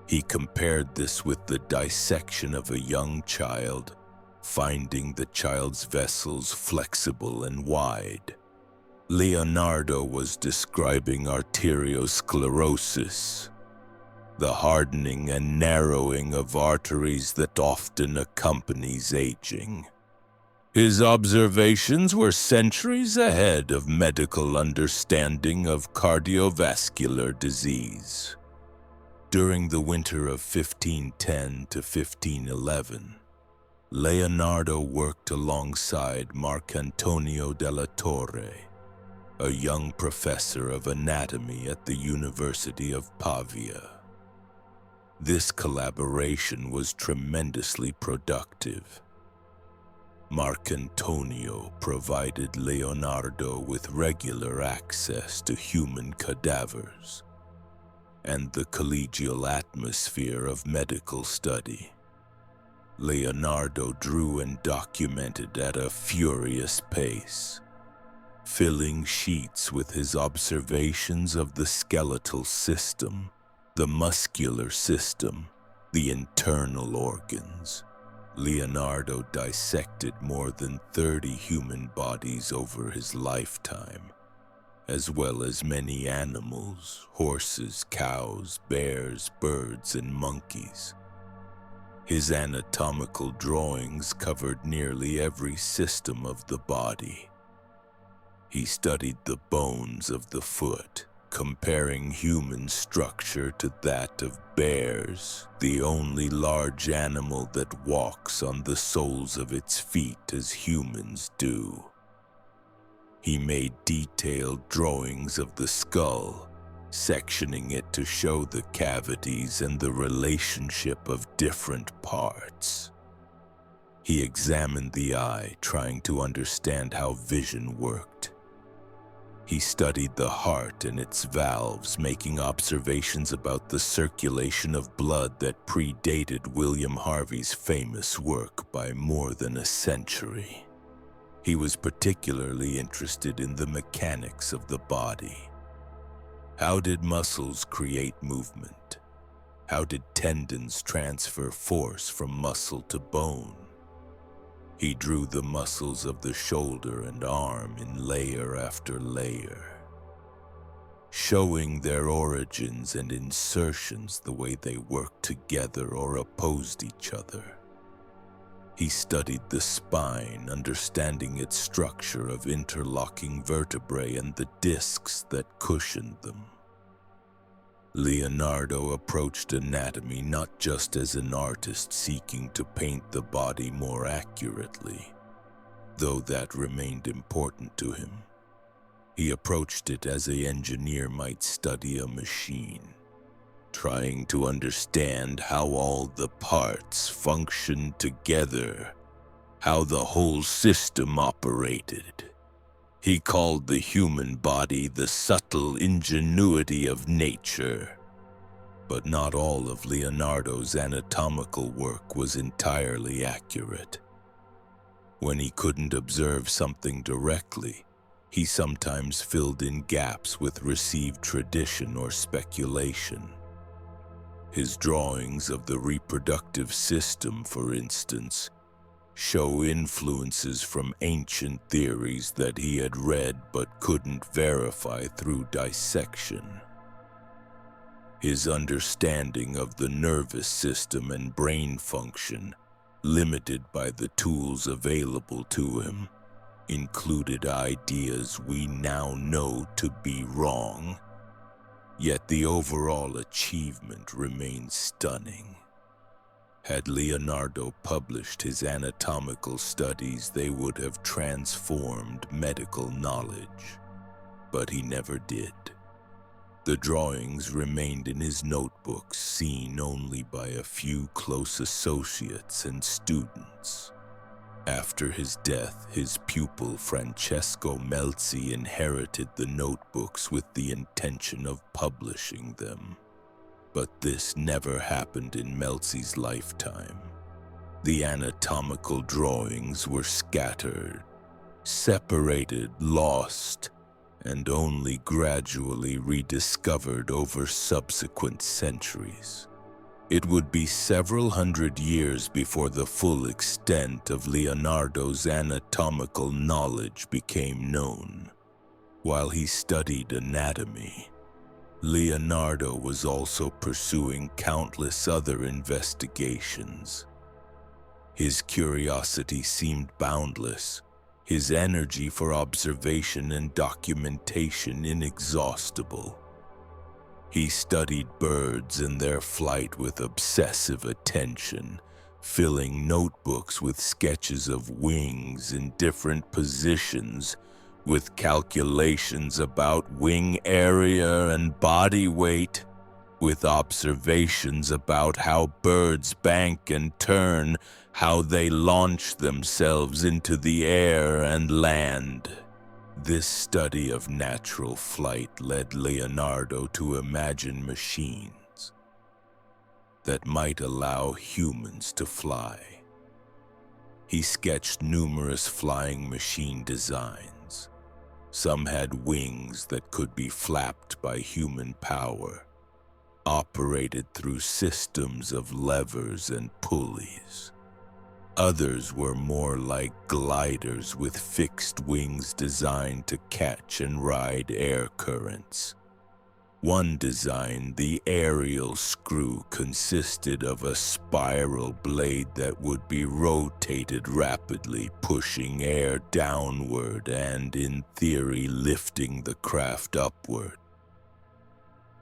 He compared this with the dissection of a young child, finding the child's vessels flexible and wide. Leonardo was describing arteriosclerosis, the hardening and narrowing of arteries that often accompanies aging. His observations were centuries ahead of medical understanding of cardiovascular disease. During the winter of 1510 to 1511, Leonardo worked alongside Marcantonio della Torre, a young professor of anatomy at the University of Pavia. This collaboration was tremendously productive. Marcantonio provided Leonardo with regular access to human cadavers and the collegial atmosphere of medical study. Leonardo drew and documented at a furious pace, filling sheets with his observations of the skeletal system, the muscular system, the internal organs. Leonardo dissected more than 30 human bodies over his lifetime, as well as many animals, horses, cows, bears, birds, and monkeys. His anatomical drawings covered nearly every system of the body. He studied the bones of the foot, comparing human structure to that of bears, the only large animal that walks on the soles of its feet as humans do. He made detailed drawings of the skull, sectioning it to show the cavities and the relationship of different parts. He examined the eye, trying to understand how vision worked. He studied the heart and its valves, making observations about the circulation of blood that predated William Harvey's famous work by more than a century. He was particularly interested in the mechanics of the body. How did muscles create movement? How did tendons transfer force from muscle to bone? He drew the muscles of the shoulder and arm in layer after layer, showing their origins and insertions, the way they worked together or opposed each other. He studied the spine, understanding its structure of interlocking vertebrae and the discs that cushioned them. Leonardo approached anatomy not just as an artist seeking to paint the body more accurately, though that remained important to him. He approached it as an engineer might study a machine, trying to understand how all the parts functioned together, how the whole system operated. He called the human body the subtle ingenuity of nature. But not all of Leonardo's anatomical work was entirely accurate. When he couldn't observe something directly, he sometimes filled in gaps with received tradition or speculation. His drawings of the reproductive system, for instance, show influences from ancient theories that he had read but couldn't verify through dissection. His understanding of the nervous system and brain function, limited by the tools available to him, included ideas we now know to be wrong, yet the overall achievement remains stunning. Had Leonardo published his anatomical studies, they would have transformed medical knowledge, but he never did. The drawings remained in his notebooks, seen only by a few close associates and students. After his death, his pupil Francesco Melzi inherited the notebooks with the intention of publishing them. But this never happened in Melzi's lifetime. The anatomical drawings were scattered, separated, lost, and only gradually rediscovered over subsequent centuries. It would be several hundred years before the full extent of Leonardo's anatomical knowledge became known. While he studied anatomy, Leonardo was also pursuing countless other investigations. His curiosity seemed boundless, his energy for observation and documentation inexhaustible. He studied birds and their flight with obsessive attention, filling notebooks with sketches of wings in different positions, with calculations about wing area and body weight, with observations about how birds bank and turn, how they launch themselves into the air and land. This study of natural flight led Leonardo to imagine machines that might allow humans to fly. He sketched numerous flying machine designs. Some had wings that could be flapped by human power, operated through systems of levers and pulleys. Others were more like gliders with fixed wings designed to catch and ride air currents. One design, the aerial screw, consisted of a spiral blade that would be rotated rapidly, pushing air downward and, in theory, lifting the craft upward.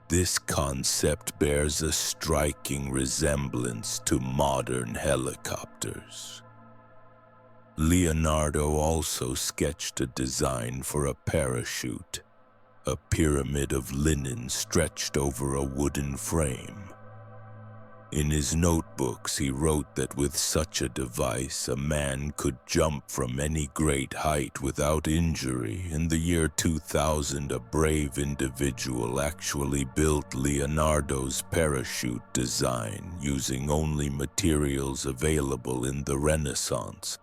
This concept bears a striking resemblance to modern helicopters. Leonardo also sketched a design for a parachute, a pyramid of linen stretched over a wooden frame. In his notebooks, he wrote that with such a device, a man could jump from any great height without injury. In the year 2000, a brave individual actually built Leonardo's parachute design using only materials available in the Renaissance,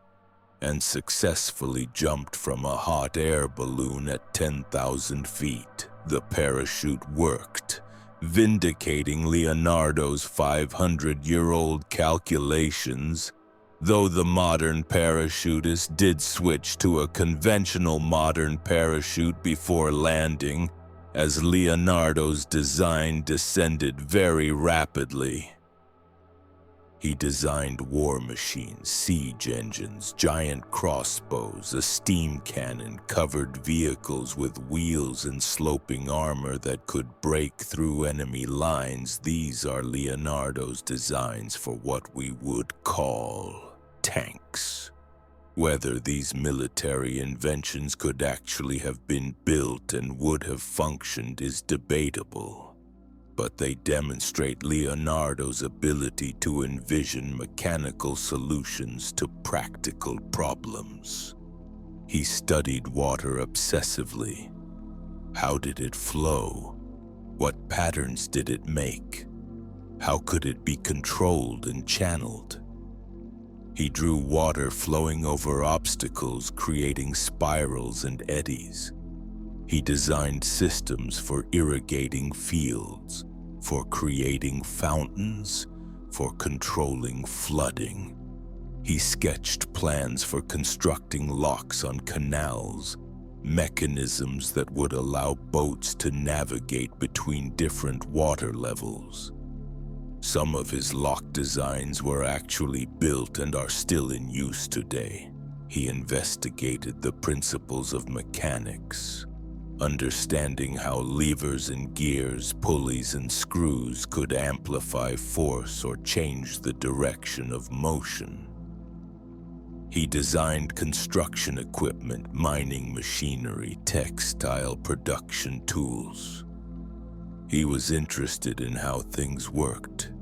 and successfully jumped from a hot air balloon at 10,000 feet. The parachute worked, vindicating Leonardo's 500-year-old calculations, though the modern parachutist did switch to a conventional modern parachute before landing, as Leonardo's design descended very rapidly. He designed war machines, siege engines, giant crossbows, a steam cannon, covered vehicles with wheels and sloping armor that could break through enemy lines. These are Leonardo's designs for what we would call tanks. Whether these military inventions could actually have been built and would have functioned is debatable, but they demonstrate Leonardo's ability to envision mechanical solutions to practical problems. He studied water obsessively. How did it flow? What patterns did it make? How could it be controlled and channeled? He drew water flowing over obstacles, creating spirals and eddies. He designed systems for irrigating fields, for creating fountains, for controlling flooding. He sketched plans for constructing locks on canals, mechanisms that would allow boats to navigate between different water levels. Some of his lock designs were actually built and are still in use today. He investigated the principles of mechanics, understanding how levers and gears, pulleys and screws could amplify force or change the direction of motion. He designed construction equipment, mining machinery, textile production tools. He was interested in how things worked,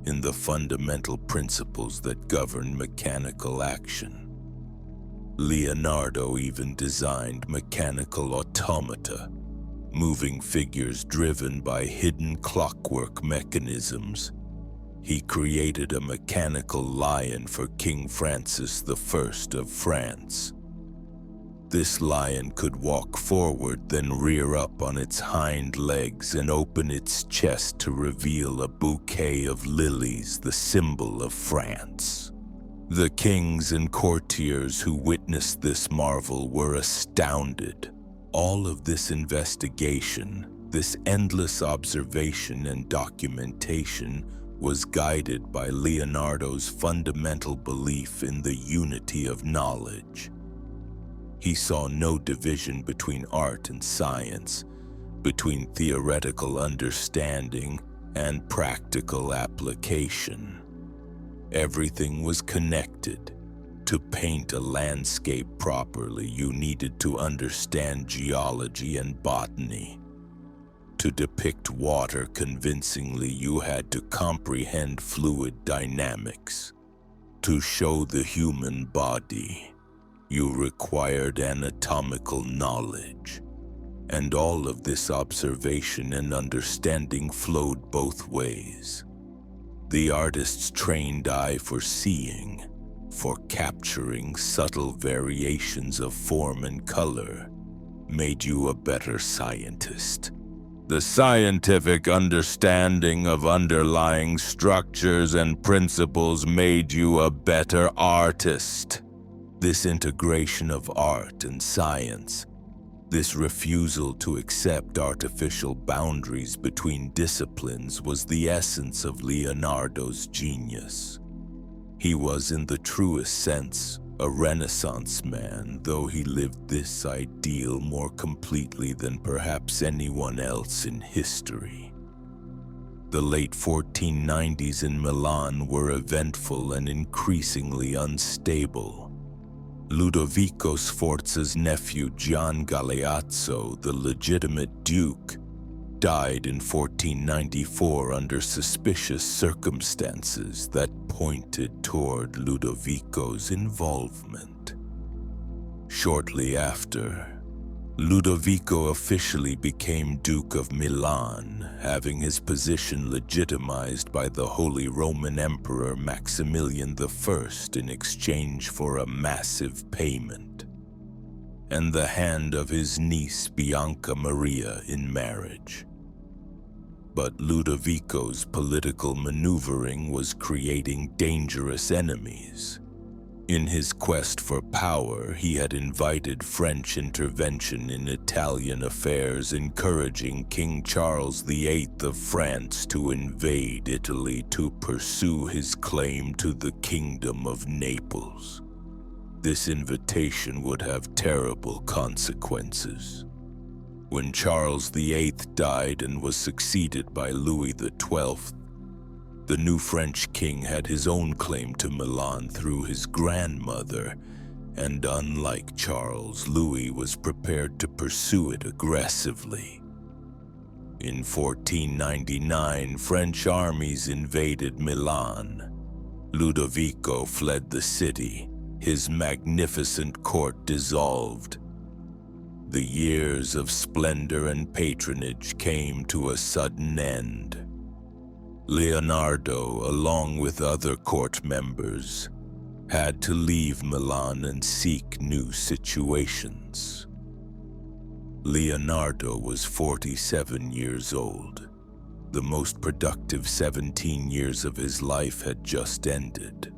in the fundamental principles that govern mechanical action. Leonardo even designed mechanical automata, moving figures driven by hidden clockwork mechanisms. He created a mechanical lion for King Francis I of France. This lion could walk forward, then rear up on its hind legs and open its chest to reveal a bouquet of lilies, the symbol of France. The kings and courtiers who witnessed this marvel were astounded. All of this investigation, this endless observation and documentation, was guided by Leonardo's fundamental belief in the unity of knowledge. He saw no division between art and science, between theoretical understanding and practical application. Everything was connected. To paint a landscape properly, you needed to understand geology and botany. To depict water convincingly, you had to comprehend fluid dynamics. To show the human body, you required anatomical knowledge. And all of this observation and understanding flowed both ways. The artist's trained eye for seeing, for capturing subtle variations of form and color, made you a better scientist. The scientific understanding of underlying structures and principles made you a better artist. This integration of art and science This refusal to accept artificial boundaries between disciplines was the essence of Leonardo's genius. He was, in the truest sense, a Renaissance man, though he lived this ideal more completely than perhaps anyone else in history. The late 1490s in Milan were eventful and increasingly unstable. Ludovico Sforza's nephew Gian Galeazzo, the legitimate duke, died in 1494 under suspicious circumstances that pointed toward Ludovico's involvement. Shortly after, Ludovico officially became Duke of Milan, having his position legitimized by the Holy Roman Emperor Maximilian I in exchange for a massive payment, and the hand of his niece Bianca Maria in marriage. But Ludovico's political maneuvering was creating dangerous enemies. In his quest for power, he had invited French intervention in Italian affairs, encouraging King Charles VIII of France to invade Italy to pursue his claim to the Kingdom of Naples. This invitation would have terrible consequences. When Charles VIII died and was succeeded by Louis XII, the new French king had his own claim to Milan through his grandmother, and unlike Charles, Louis was prepared to pursue it aggressively. In 1499, French armies invaded Milan. Ludovico fled the city, his magnificent court dissolved. The years of splendor and patronage came to a sudden end. Leonardo, along with other court members, had to leave Milan and seek new situations. Leonardo was 47 years old. The most productive 17 years of his life had just ended.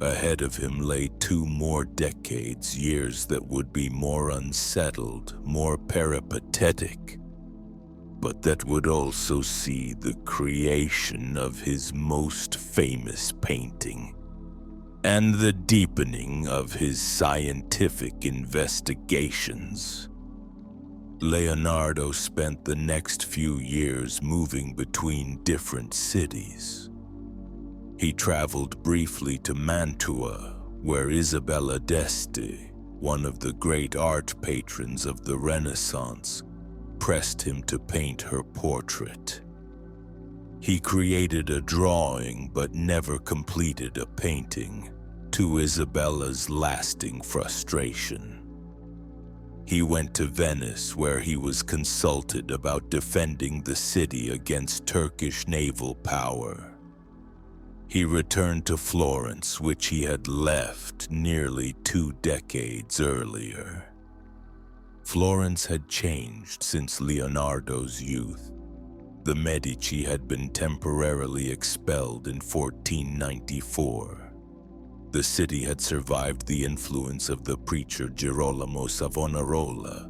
Ahead of him lay 2 more decades, years that would be more unsettled, more peripatetic, but that would also see the creation of his most famous painting and the deepening of his scientific investigations. Leonardo spent the next few years moving between different cities. He traveled briefly to Mantua, where Isabella d'Este, one of the great art patrons of the Renaissance, pressed him to paint her portrait. He created a drawing but never completed a painting, to Isabella's lasting frustration. He went to Venice, where he was consulted about defending the city against Turkish naval power. He returned to Florence, which he had left nearly 2 decades earlier. Florence had changed since Leonardo's youth. The Medici had been temporarily expelled in 1494. The city had survived the influence of the preacher Girolamo Savonarola,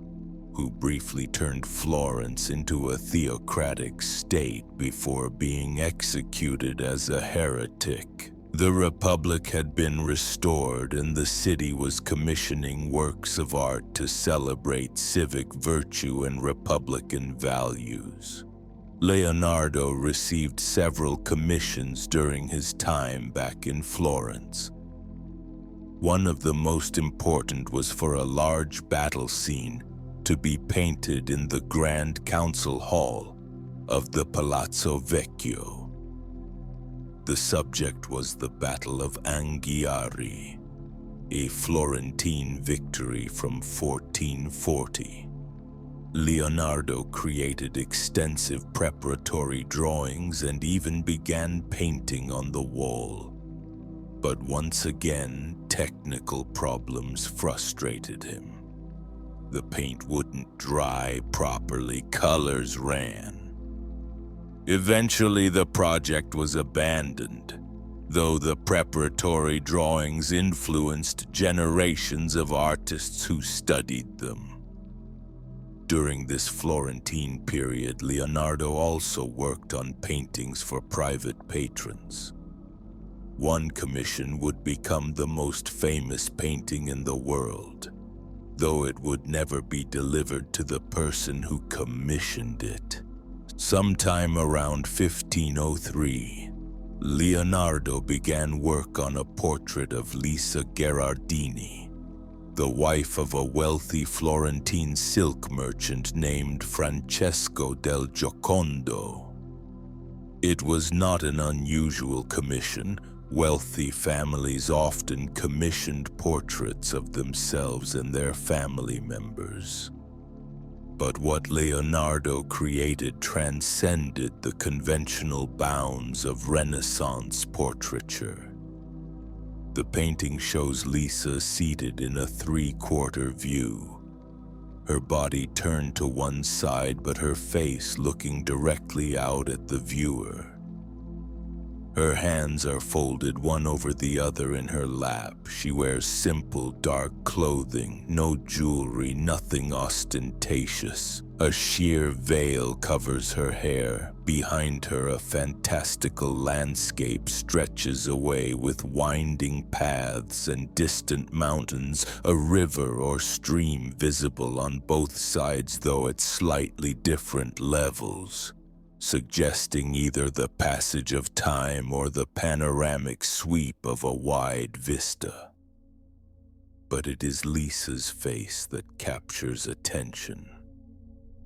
who briefly turned Florence into a theocratic state before being executed as a heretic. The Republic had been restored, and the city was commissioning works of art to celebrate civic virtue and Republican values. Leonardo received several commissions during his time back in Florence. One of the most important was for a large battle scene to be painted in the Grand Council Hall of the Palazzo Vecchio. The subject was the Battle of Anghiari, a Florentine victory from 1440. Leonardo created extensive preparatory drawings and even began painting on the wall. But once again, technical problems frustrated him. The paint wouldn't dry properly, colors ran. Eventually, the project was abandoned, though the preparatory drawings influenced generations of artists who studied them. During this Florentine period, Leonardo also worked on paintings for private patrons. One commission would become the most famous painting in the world, though it would never be delivered to the person who commissioned it. Sometime around 1503, Leonardo began work on a portrait of Lisa Gherardini, the wife of a wealthy Florentine silk merchant named Francesco del Giocondo. It was not an unusual commission. Wealthy families often commissioned portraits of themselves and their family members. But what Leonardo created transcended the conventional bounds of Renaissance portraiture. The painting shows Lisa seated in a three-quarter view, her body turned to one side but her face looking directly out at the viewer. Her hands are folded one over the other in her lap. She wears simple, dark clothing, no jewelry, nothing ostentatious. A sheer veil covers her hair. Behind her, a fantastical landscape stretches away with winding paths and distant mountains, a river or stream visible on both sides, though at slightly different levels, suggesting either the passage of time or the panoramic sweep of a wide vista. But it is Lisa's face that captures attention.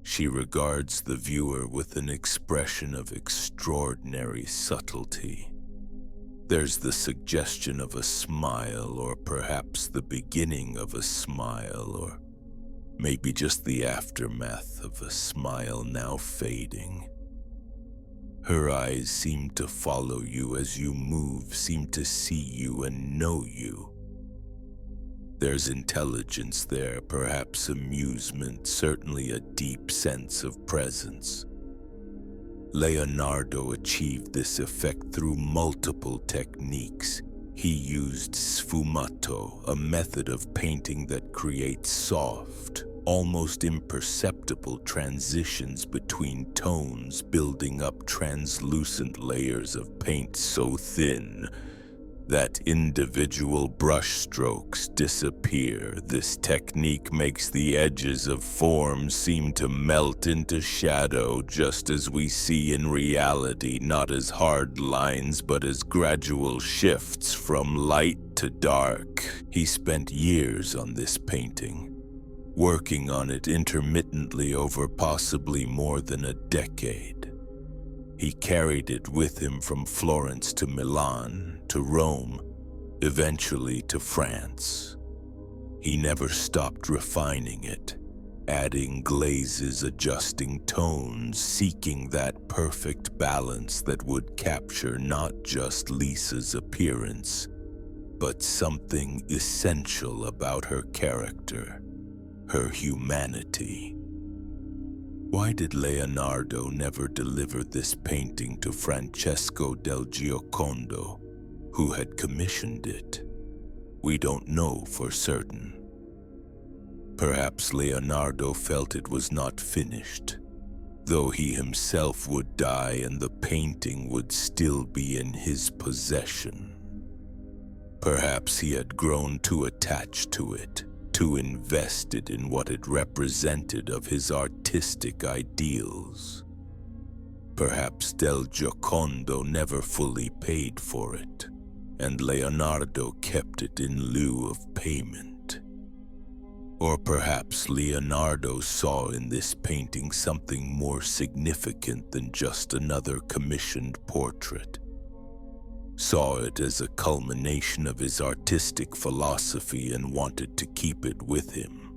She regards the viewer with an expression of extraordinary subtlety. There's the suggestion of a smile, or perhaps the beginning of a smile, or maybe just the aftermath of a smile now fading. Her eyes seem to follow you as you move, seem to see you and know you. There's intelligence there, perhaps amusement, certainly a deep sense of presence. Leonardo achieved this effect through multiple techniques. He used sfumato, a method of painting that creates soft, almost imperceptible transitions between tones, building up translucent layers of paint so thin that individual brushstrokes disappear. This technique makes the edges of forms seem to melt into shadow, just as we see in reality, not as hard lines but as gradual shifts from light to dark. He spent years on this painting, working on it intermittently over possibly more than a decade. He carried it with him from Florence to Milan, to Rome, eventually to France. He never stopped refining it, adding glazes, adjusting tones, seeking that perfect balance that would capture not just Lisa's appearance, but something essential about her character, her humanity. Why did Leonardo never deliver this painting to Francesco del Giocondo, who had commissioned it? We don't know for certain. Perhaps Leonardo felt it was not finished, though he himself would die and the painting would still be in his possession. Perhaps he had grown too attached to it, too invested in what it represented of his artistic ideals. Perhaps Del Giocondo never fully paid for it, and Leonardo kept it in lieu of payment. Or perhaps Leonardo saw in this painting something more significant than just another commissioned portrait, saw it as a culmination of his artistic philosophy and wanted to keep it with him.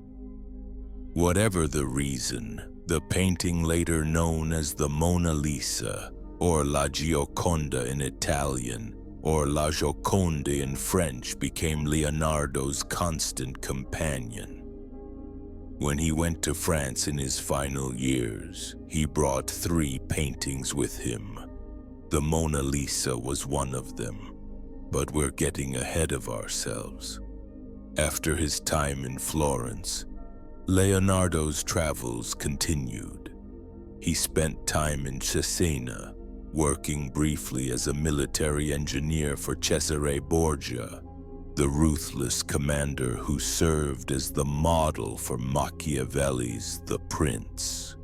Whatever the reason, the painting, later known as the Mona Lisa, or La Gioconda in Italian, or La Joconde in French, became Leonardo's constant companion. When he went to France in his final years, he brought 3 paintings with him. The Mona Lisa was one of them, but we're getting ahead of ourselves. After his time in Florence, Leonardo's travels continued. He spent time in Cesena, working briefly as a military engineer for Cesare Borgia, the ruthless commander who served as the model for Machiavelli's The Prince.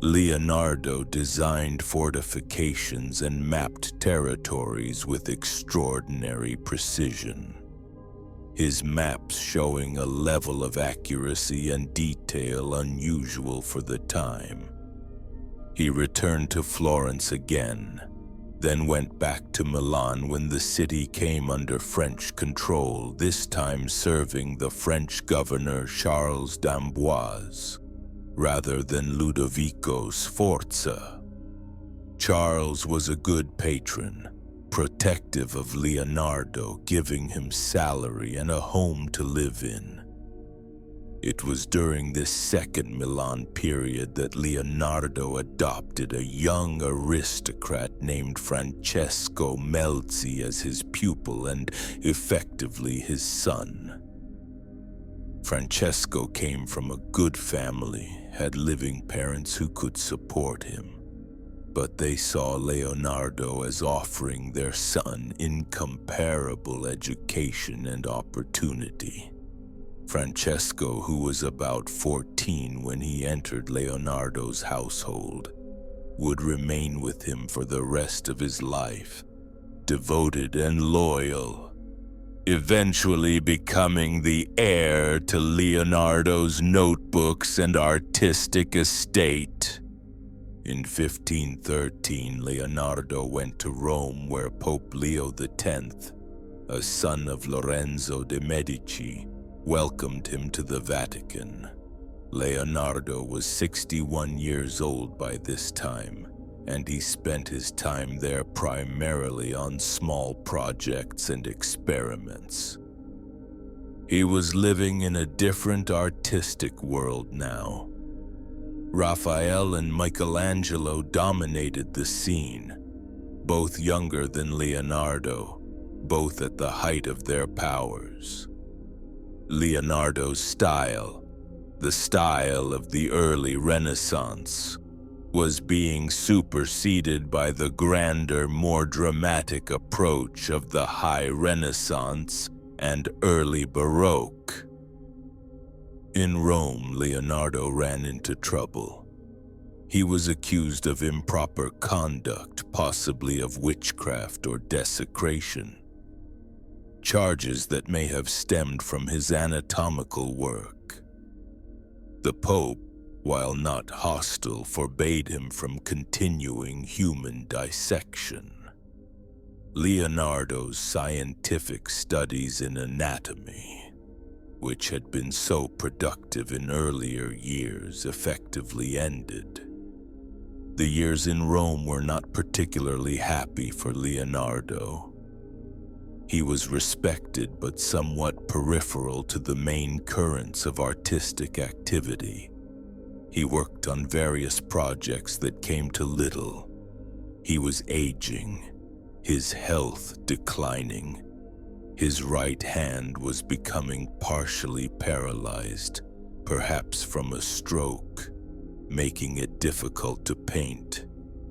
Leonardo designed fortifications and mapped territories with extraordinary precision, his maps showing a level of accuracy and detail unusual for the time. He returned to Florence again, then went back to Milan when the city came under French control, this time serving the French governor Charles d'Amboise, rather than Ludovico Sforza. Charles was a good patron, protective of Leonardo, giving him salary and a home to live in. It was during this second Milan period that Leonardo adopted a young aristocrat named Francesco Melzi as his pupil and effectively his son. Francesco came from a good family, had living parents who could support him, but they saw Leonardo as offering their son incomparable education and opportunity. Francesco, who was about 14 when he entered Leonardo's household, would remain with him for the rest of his life, devoted and loyal, eventually becoming the heir to Leonardo's notebooks and artistic estate. In 1513, Leonardo went to Rome, where Pope Leo X, a son of Lorenzo de' Medici, welcomed him to the Vatican. Leonardo was 61 years old by this time, and he spent his time there primarily on small projects and experiments. He was living in a different artistic world now. Raphael and Michelangelo dominated the scene, both younger than Leonardo, both at the height of their powers. Leonardo's style, the style of the early Renaissance, was being superseded by the grander, more dramatic approach of the High Renaissance and early Baroque. In Rome, Leonardo ran into trouble. He was accused of improper conduct, possibly of witchcraft or desecration, charges that may have stemmed from his anatomical work. The Pope, while not hostile, forbade him from continuing human dissection. Leonardo's scientific studies in anatomy, which had been so productive in earlier years, effectively ended. The years in Rome were not particularly happy for Leonardo. He was respected but somewhat peripheral to the main currents of artistic activity. He worked on various projects that came to little. He was aging, his health declining. His right hand was becoming partially paralyzed, perhaps from a stroke, making it difficult to paint,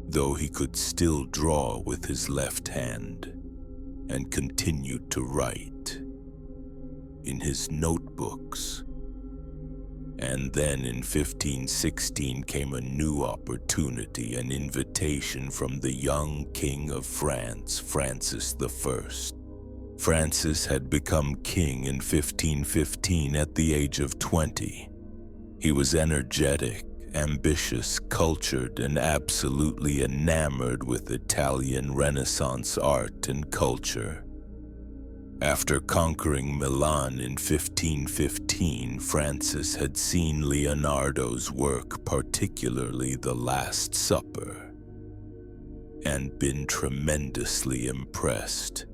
though he could still draw with his left hand, and continued to write in his notebooks. And then in 1516 came a new opportunity, an invitation from the young King of France, Francis I. Francis had become king in 1515 at the age of 20. He was energetic, ambitious, cultured, and absolutely enamored with Italian Renaissance art and culture. After conquering Milan in 1515, Francis had seen Leonardo's work, particularly The Last Supper, and been tremendously impressed.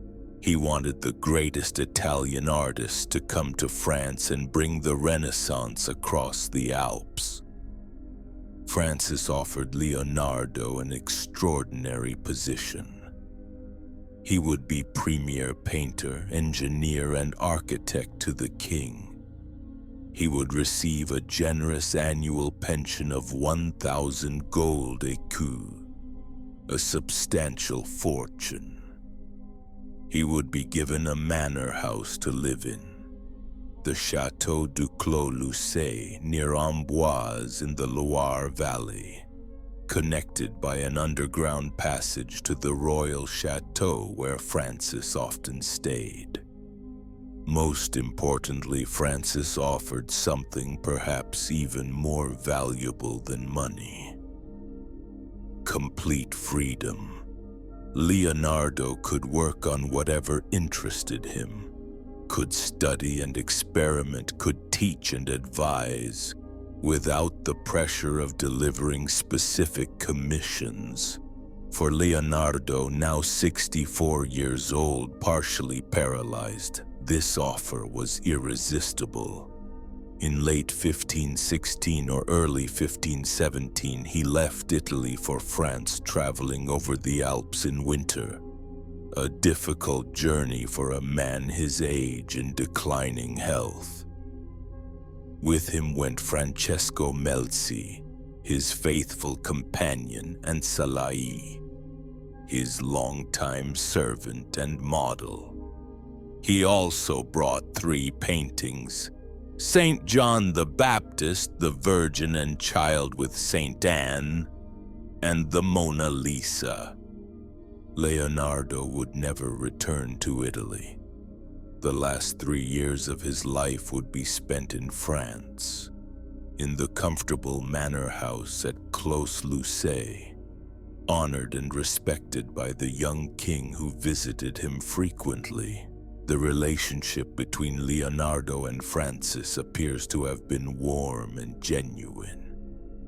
He wanted the greatest Italian artists to come to France and bring the Renaissance across the Alps. Francis offered Leonardo an extraordinary position. He would be premier painter, engineer, and architect to the king. he would receive a generous annual pension of 1,000 gold écus, a substantial fortune. He would be given a manor house to live in, the Château du Clos-Lucé near Amboise in the Loire Valley, connected by an underground passage to the royal chateau where Francis often stayed. Most importantly, Francis offered something perhaps even more valuable than money: complete freedom. Leonardo could work on whatever interested him, could study and experiment, could teach and advise, without the pressure of delivering specific commissions. For Leonardo, now 64 years old, partially paralyzed, this offer was irresistible. In late 1516 or early 1517, he left Italy for France, traveling over the Alps in winter. A difficult journey for a man his age in declining health. With him went Francesco Melzi, his faithful companion, and Salai, his longtime servant and model. He also brought 3 paintings: Saint John the Baptist, the Virgin and Child with Saint Anne, and the Mona Lisa. Leonardo would never return to Italy. The last 3 years of his life would be spent in France, in the comfortable manor house at Clos-Lucé, honored and respected by the young king who visited him frequently. The relationship between Leonardo and Francis appears to have been warm and genuine.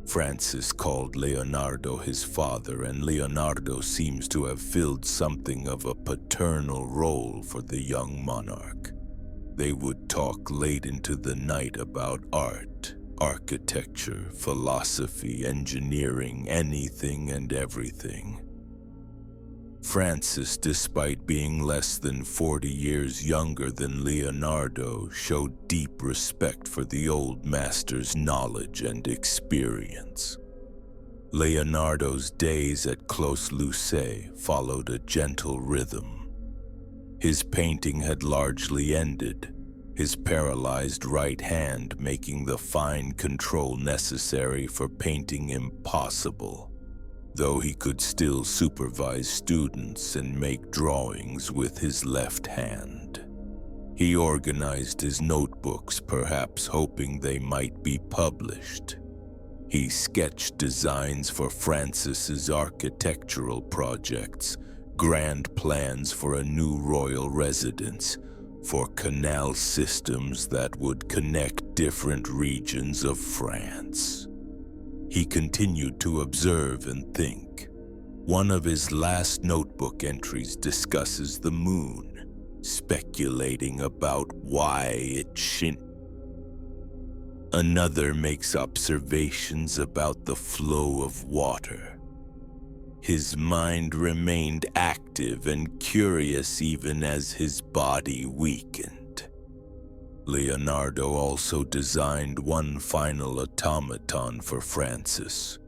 Francis called Leonardo his father, and Leonardo seems to have filled something of a paternal role for the young monarch. They would talk late into the night about art, architecture, philosophy, engineering, anything and everything. Francis, despite being less than 40 years younger than Leonardo, showed deep respect for the old master's knowledge and experience. Leonardo's days at Clos-Lucé followed a gentle rhythm. His painting had largely ended, his paralyzed right hand making the fine control necessary for painting impossible, though he could still supervise students and make drawings with his left hand. He organized his notebooks, perhaps hoping they might be published. He sketched designs for Francis's architectural projects, grand plans for a new royal residence, for canal systems that would connect different regions of France. He continued to observe and think. One of his last notebook entries discusses the moon, speculating about why it shouldn't. Another makes observations about the flow of water. His mind remained active and curious even as his body weakened. Leonardo also designed one final automaton for Francis,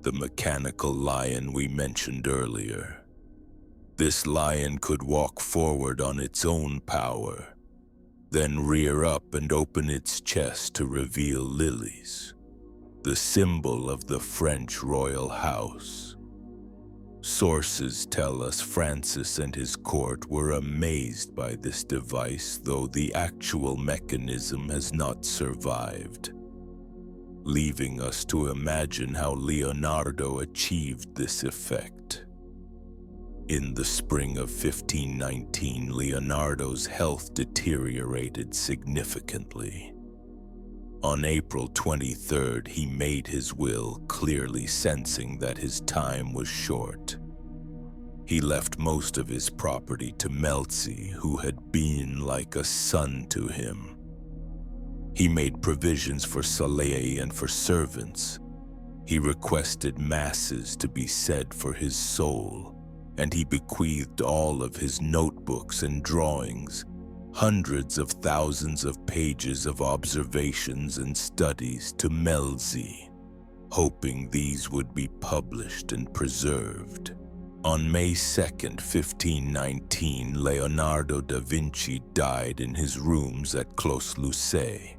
the mechanical lion we mentioned earlier. This lion could walk forward on its own power, then rear up and open its chest to reveal lilies, the symbol of the French royal house. Sources tell us Francis and his court were amazed by this device, though the actual mechanism has not survived, leaving us to imagine how Leonardo achieved this effect. In the spring of 1519, Leonardo's health deteriorated significantly. On April 23rd, he made his will, clearly sensing that his time was short. He left most of his property to Melzi, who had been like a son to him. He made provisions for Salai and for servants. He requested masses to be said for his soul, and he bequeathed all of his notebooks and drawings, hundreds of thousands of pages of observations and studies to Melzi, hoping these would be published and preserved. On May 2nd, 1519, Leonardo da Vinci died in his rooms at Clos Lucé.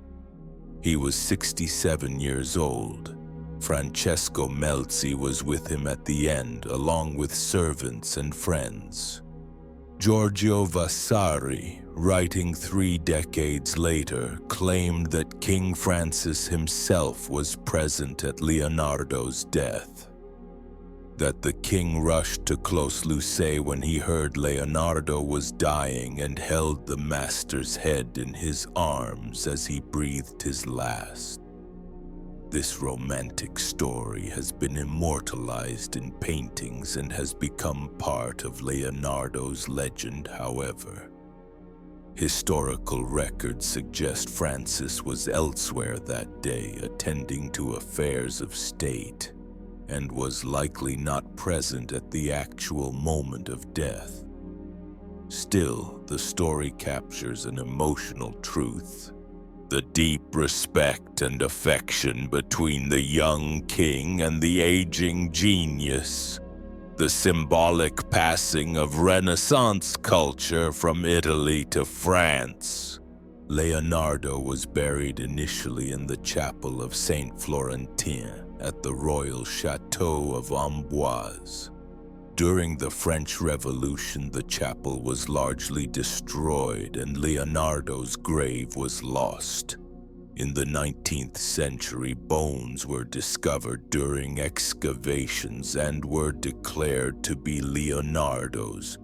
He was 67 years old. Francesco Melzi was with him at the end, along with servants and friends. Giorgio Vasari, writing 3 decades later, claimed that King Francis himself was present at Leonardo's death. That the king rushed to Clos Lucé when he heard Leonardo was dying and held the master's head in his arms as he breathed his last. This romantic story has been immortalized in paintings and has become part of Leonardo's legend, however. Historical records suggest Francis was elsewhere that day, attending to affairs of state, and was likely not present at the actual moment of death. Still, the story captures an emotional truth: the deep respect and affection between the young king and the aging genius, the symbolic passing of Renaissance culture from Italy to France. Leonardo was buried initially in the chapel of Saint Florentin at the royal chateau of Amboise. During the French Revolution, the chapel was largely destroyed and Leonardo's grave was lost. In the 19th century, bones were discovered during excavations and were declared to be Leonardo's,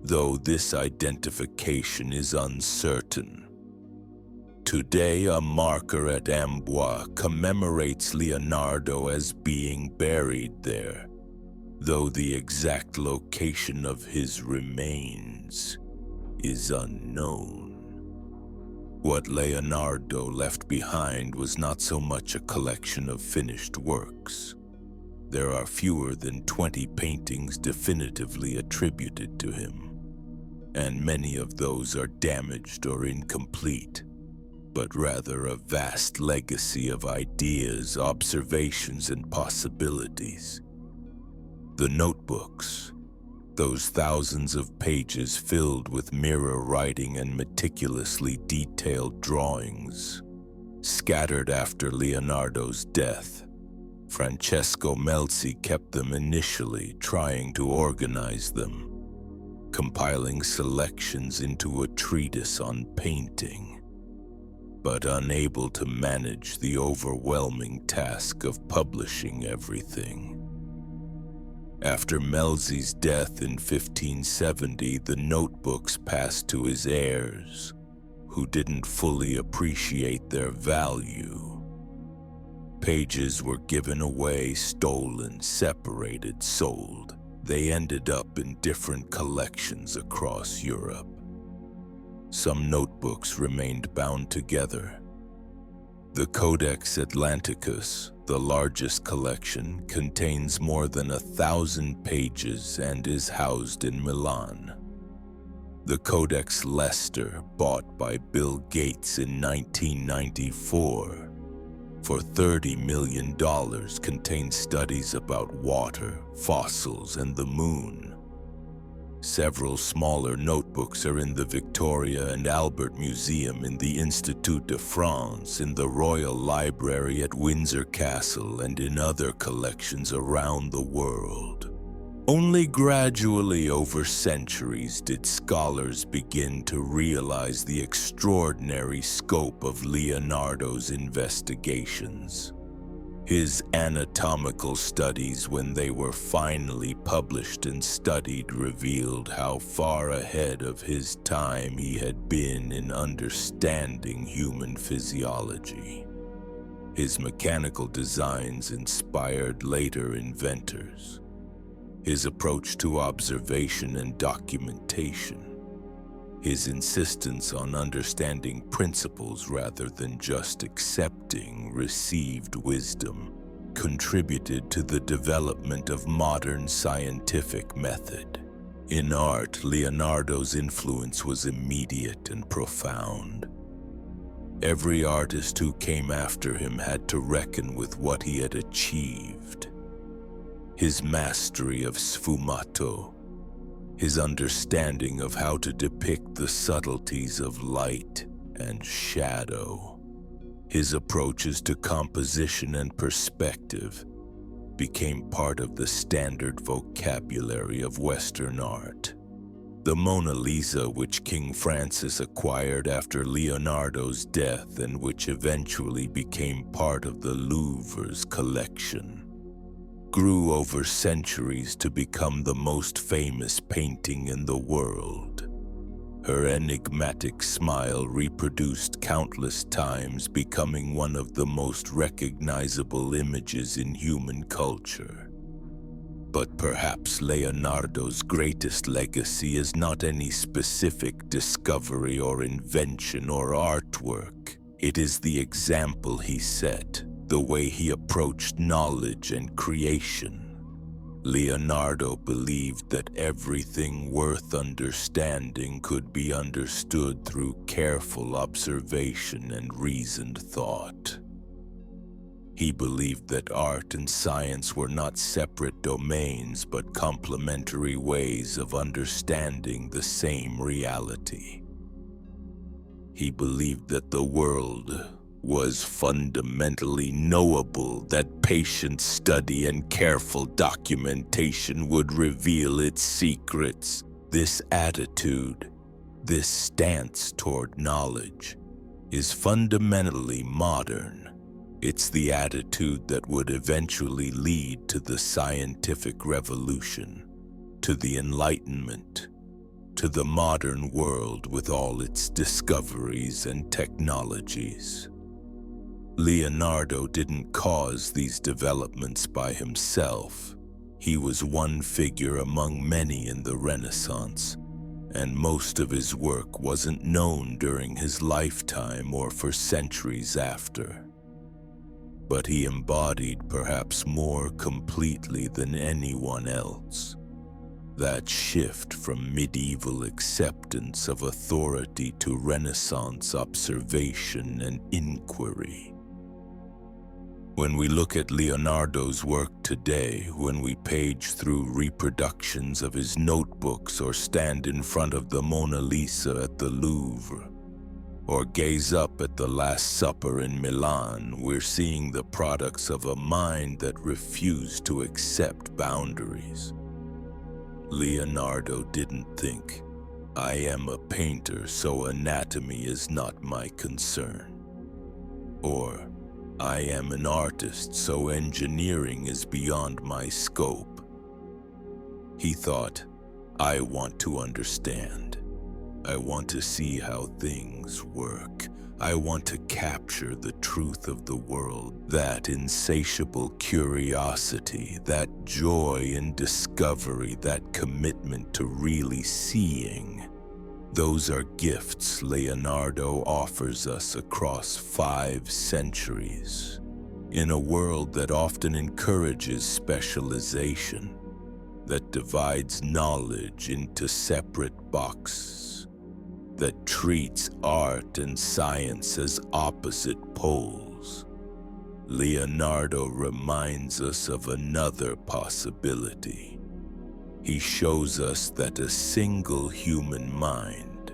though this identification is uncertain. Today, a marker at Amboise commemorates Leonardo as being buried there, though the exact location of his remains is unknown. What Leonardo left behind was not so much a collection of finished works. There are fewer than 20 paintings definitively attributed to him, and many of those are damaged or incomplete, but rather a vast legacy of ideas, observations, and possibilities. The notebooks, those thousands of pages filled with mirror writing and meticulously detailed drawings, scattered after Leonardo's death. Francesco Melzi kept them initially, trying to organize them, compiling selections into a treatise on painting, but unable to manage the overwhelming task of publishing everything. After Melzi's death in 1570, the notebooks passed to his heirs, who didn't fully appreciate their value. Pages were given away, stolen, separated, sold. They ended up in different collections across Europe. Some notebooks remained bound together. The Codex Atlanticus, the largest collection, contains more than 1,000 pages and is housed in Milan. The Codex Leicester, bought by Bill Gates in 1994 for $30 million, contains studies about water, fossils, and the moon. Several smaller notebooks are in the Victoria and Albert Museum in the Institut de France, in the Royal Library at Windsor Castle, and in other collections around the world. Only gradually over centuries did scholars begin to realize the extraordinary scope of Leonardo's investigations. His anatomical studies, when they were finally published and studied, revealed how far ahead of his time he had been in understanding human physiology. His mechanical designs inspired later inventors. His approach to observation and documentation, his insistence on understanding principles rather than just accepting received wisdom, contributed to the development of modern scientific method. In art, Leonardo's influence was immediate and profound. Every artist who came after him had to reckon with what he had achieved. His mastery of sfumato, his understanding of how to depict the subtleties of light and shadow, his approaches to composition and perspective became part of the standard vocabulary of Western art. The Mona Lisa, which King Francis acquired after Leonardo's death and which eventually became part of the Louvre's collection, grew over centuries to become the most famous painting in the world. Her enigmatic smile reproduced countless times, becoming one of the most recognizable images in human culture. But perhaps Leonardo's greatest legacy is not any specific discovery or invention or artwork. It is the example he set, the way he approached knowledge and creation. Leonardo believed that everything worth understanding could be understood through careful observation and reasoned thought. He believed that art and science were not separate domains but complementary ways of understanding the same reality. He believed that the world was fundamentally knowable, that patient study and careful documentation would reveal its secrets. This attitude, this stance toward knowledge, is fundamentally modern. It's the attitude that would eventually lead to the scientific revolution, to the Enlightenment, to the modern world with all its discoveries and technologies. Leonardo didn't cause these developments by himself. He was one figure among many in the Renaissance, and most of his work wasn't known during his lifetime or for centuries after. But he embodied perhaps more completely than anyone else that shift from medieval acceptance of authority to Renaissance observation and inquiry. When we look at Leonardo's work today, when we page through reproductions of his notebooks or stand in front of the Mona Lisa at the Louvre, or gaze up at the Last Supper in Milan, we're seeing the products of a mind that refused to accept boundaries. Leonardo didn't think, "I am a painter, so anatomy is not my concern," or "I am an artist, so engineering is beyond my scope." He thought, "I want to understand. I want to see how things work. I want to capture the truth of the world." That insatiable curiosity, that joy in discovery, that commitment to really seeing, those are gifts Leonardo offers us across 5 centuries. In a world that often encourages specialization, that divides knowledge into separate boxes, that treats art and science as opposite poles, Leonardo reminds us of another possibility. He shows us that a single human mind,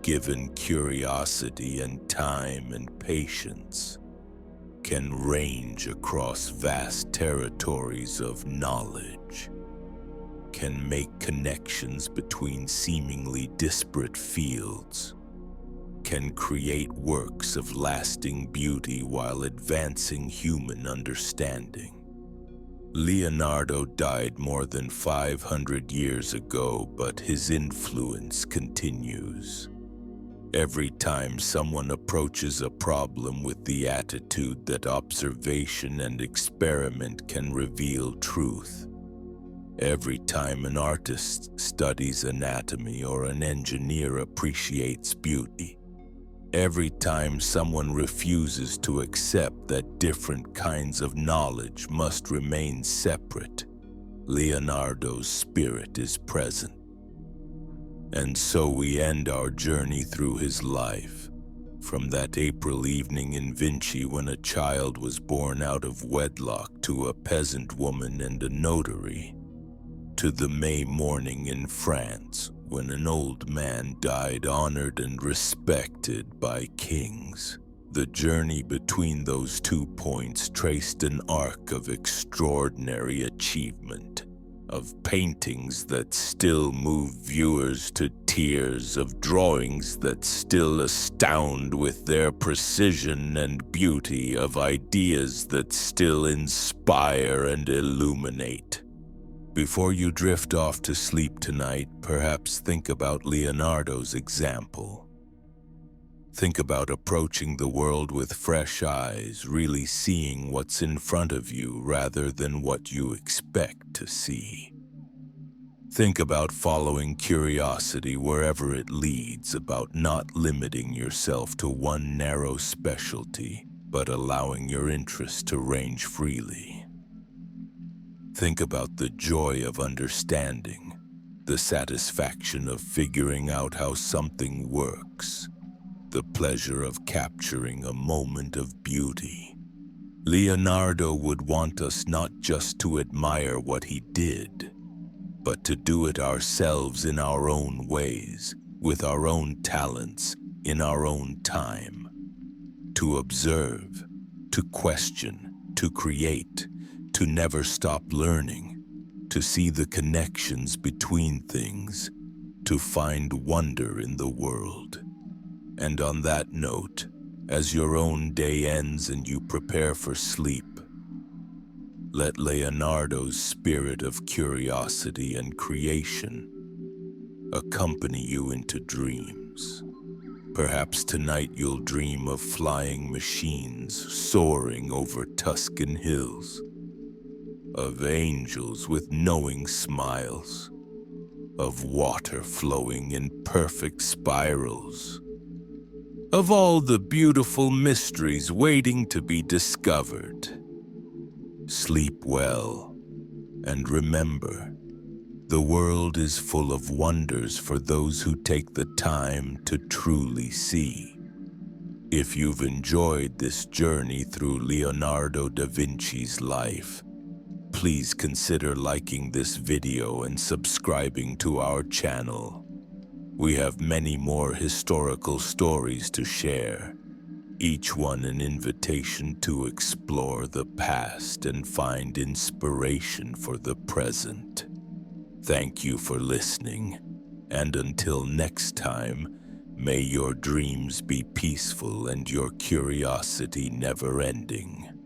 given curiosity and time and patience, can range across vast territories of knowledge, can make connections between seemingly disparate fields, can create works of lasting beauty while advancing human understanding. Leonardo died more than 500 years ago, but his influence continues. Every time someone approaches a problem with the attitude that observation and experiment can reveal truth, every time an artist studies anatomy or an engineer appreciates beauty, every time someone refuses to accept that different kinds of knowledge must remain separate, Leonardo's spirit is present. And so we end our journey through his life, from that April evening in Vinci when a child was born out of wedlock to a peasant woman and a notary, to the May morning in France when an old man died honored and respected by kings. The journey between those 2 points traced an arc of extraordinary achievement, of paintings that still move viewers to tears, of drawings that still astound with their precision and beauty, of ideas that still inspire and illuminate. Before you drift off to sleep tonight, perhaps think about Leonardo's example. Think about approaching the world with fresh eyes, really seeing what's in front of you rather than what you expect to see. Think about following curiosity wherever it leads, about not limiting yourself to one narrow specialty, but allowing your interest to range freely. Think about the joy of understanding, the satisfaction of figuring out how something works, the pleasure of capturing a moment of beauty. Leonardo would want us not just to admire what he did, but to do it ourselves in our own ways, with our own talents, in our own time. To observe, to question, to create, to never stop learning, to see the connections between things, to find wonder in the world. And on that note, as your own day ends and you prepare for sleep, let Leonardo's spirit of curiosity and creation accompany you into dreams. Perhaps tonight you'll dream of flying machines soaring over Tuscan hills, of angels with knowing smiles, of water flowing in perfect spirals, of all the beautiful mysteries waiting to be discovered. Sleep well, and remember, the world is full of wonders for those who take the time to truly see. If you've enjoyed this journey through Leonardo da Vinci's life, please consider liking this video and subscribing to our channel. We have many more historical stories to share, each one an invitation to explore the past and find inspiration for the present. Thank you for listening, and until next time, may your dreams be peaceful and your curiosity never-ending.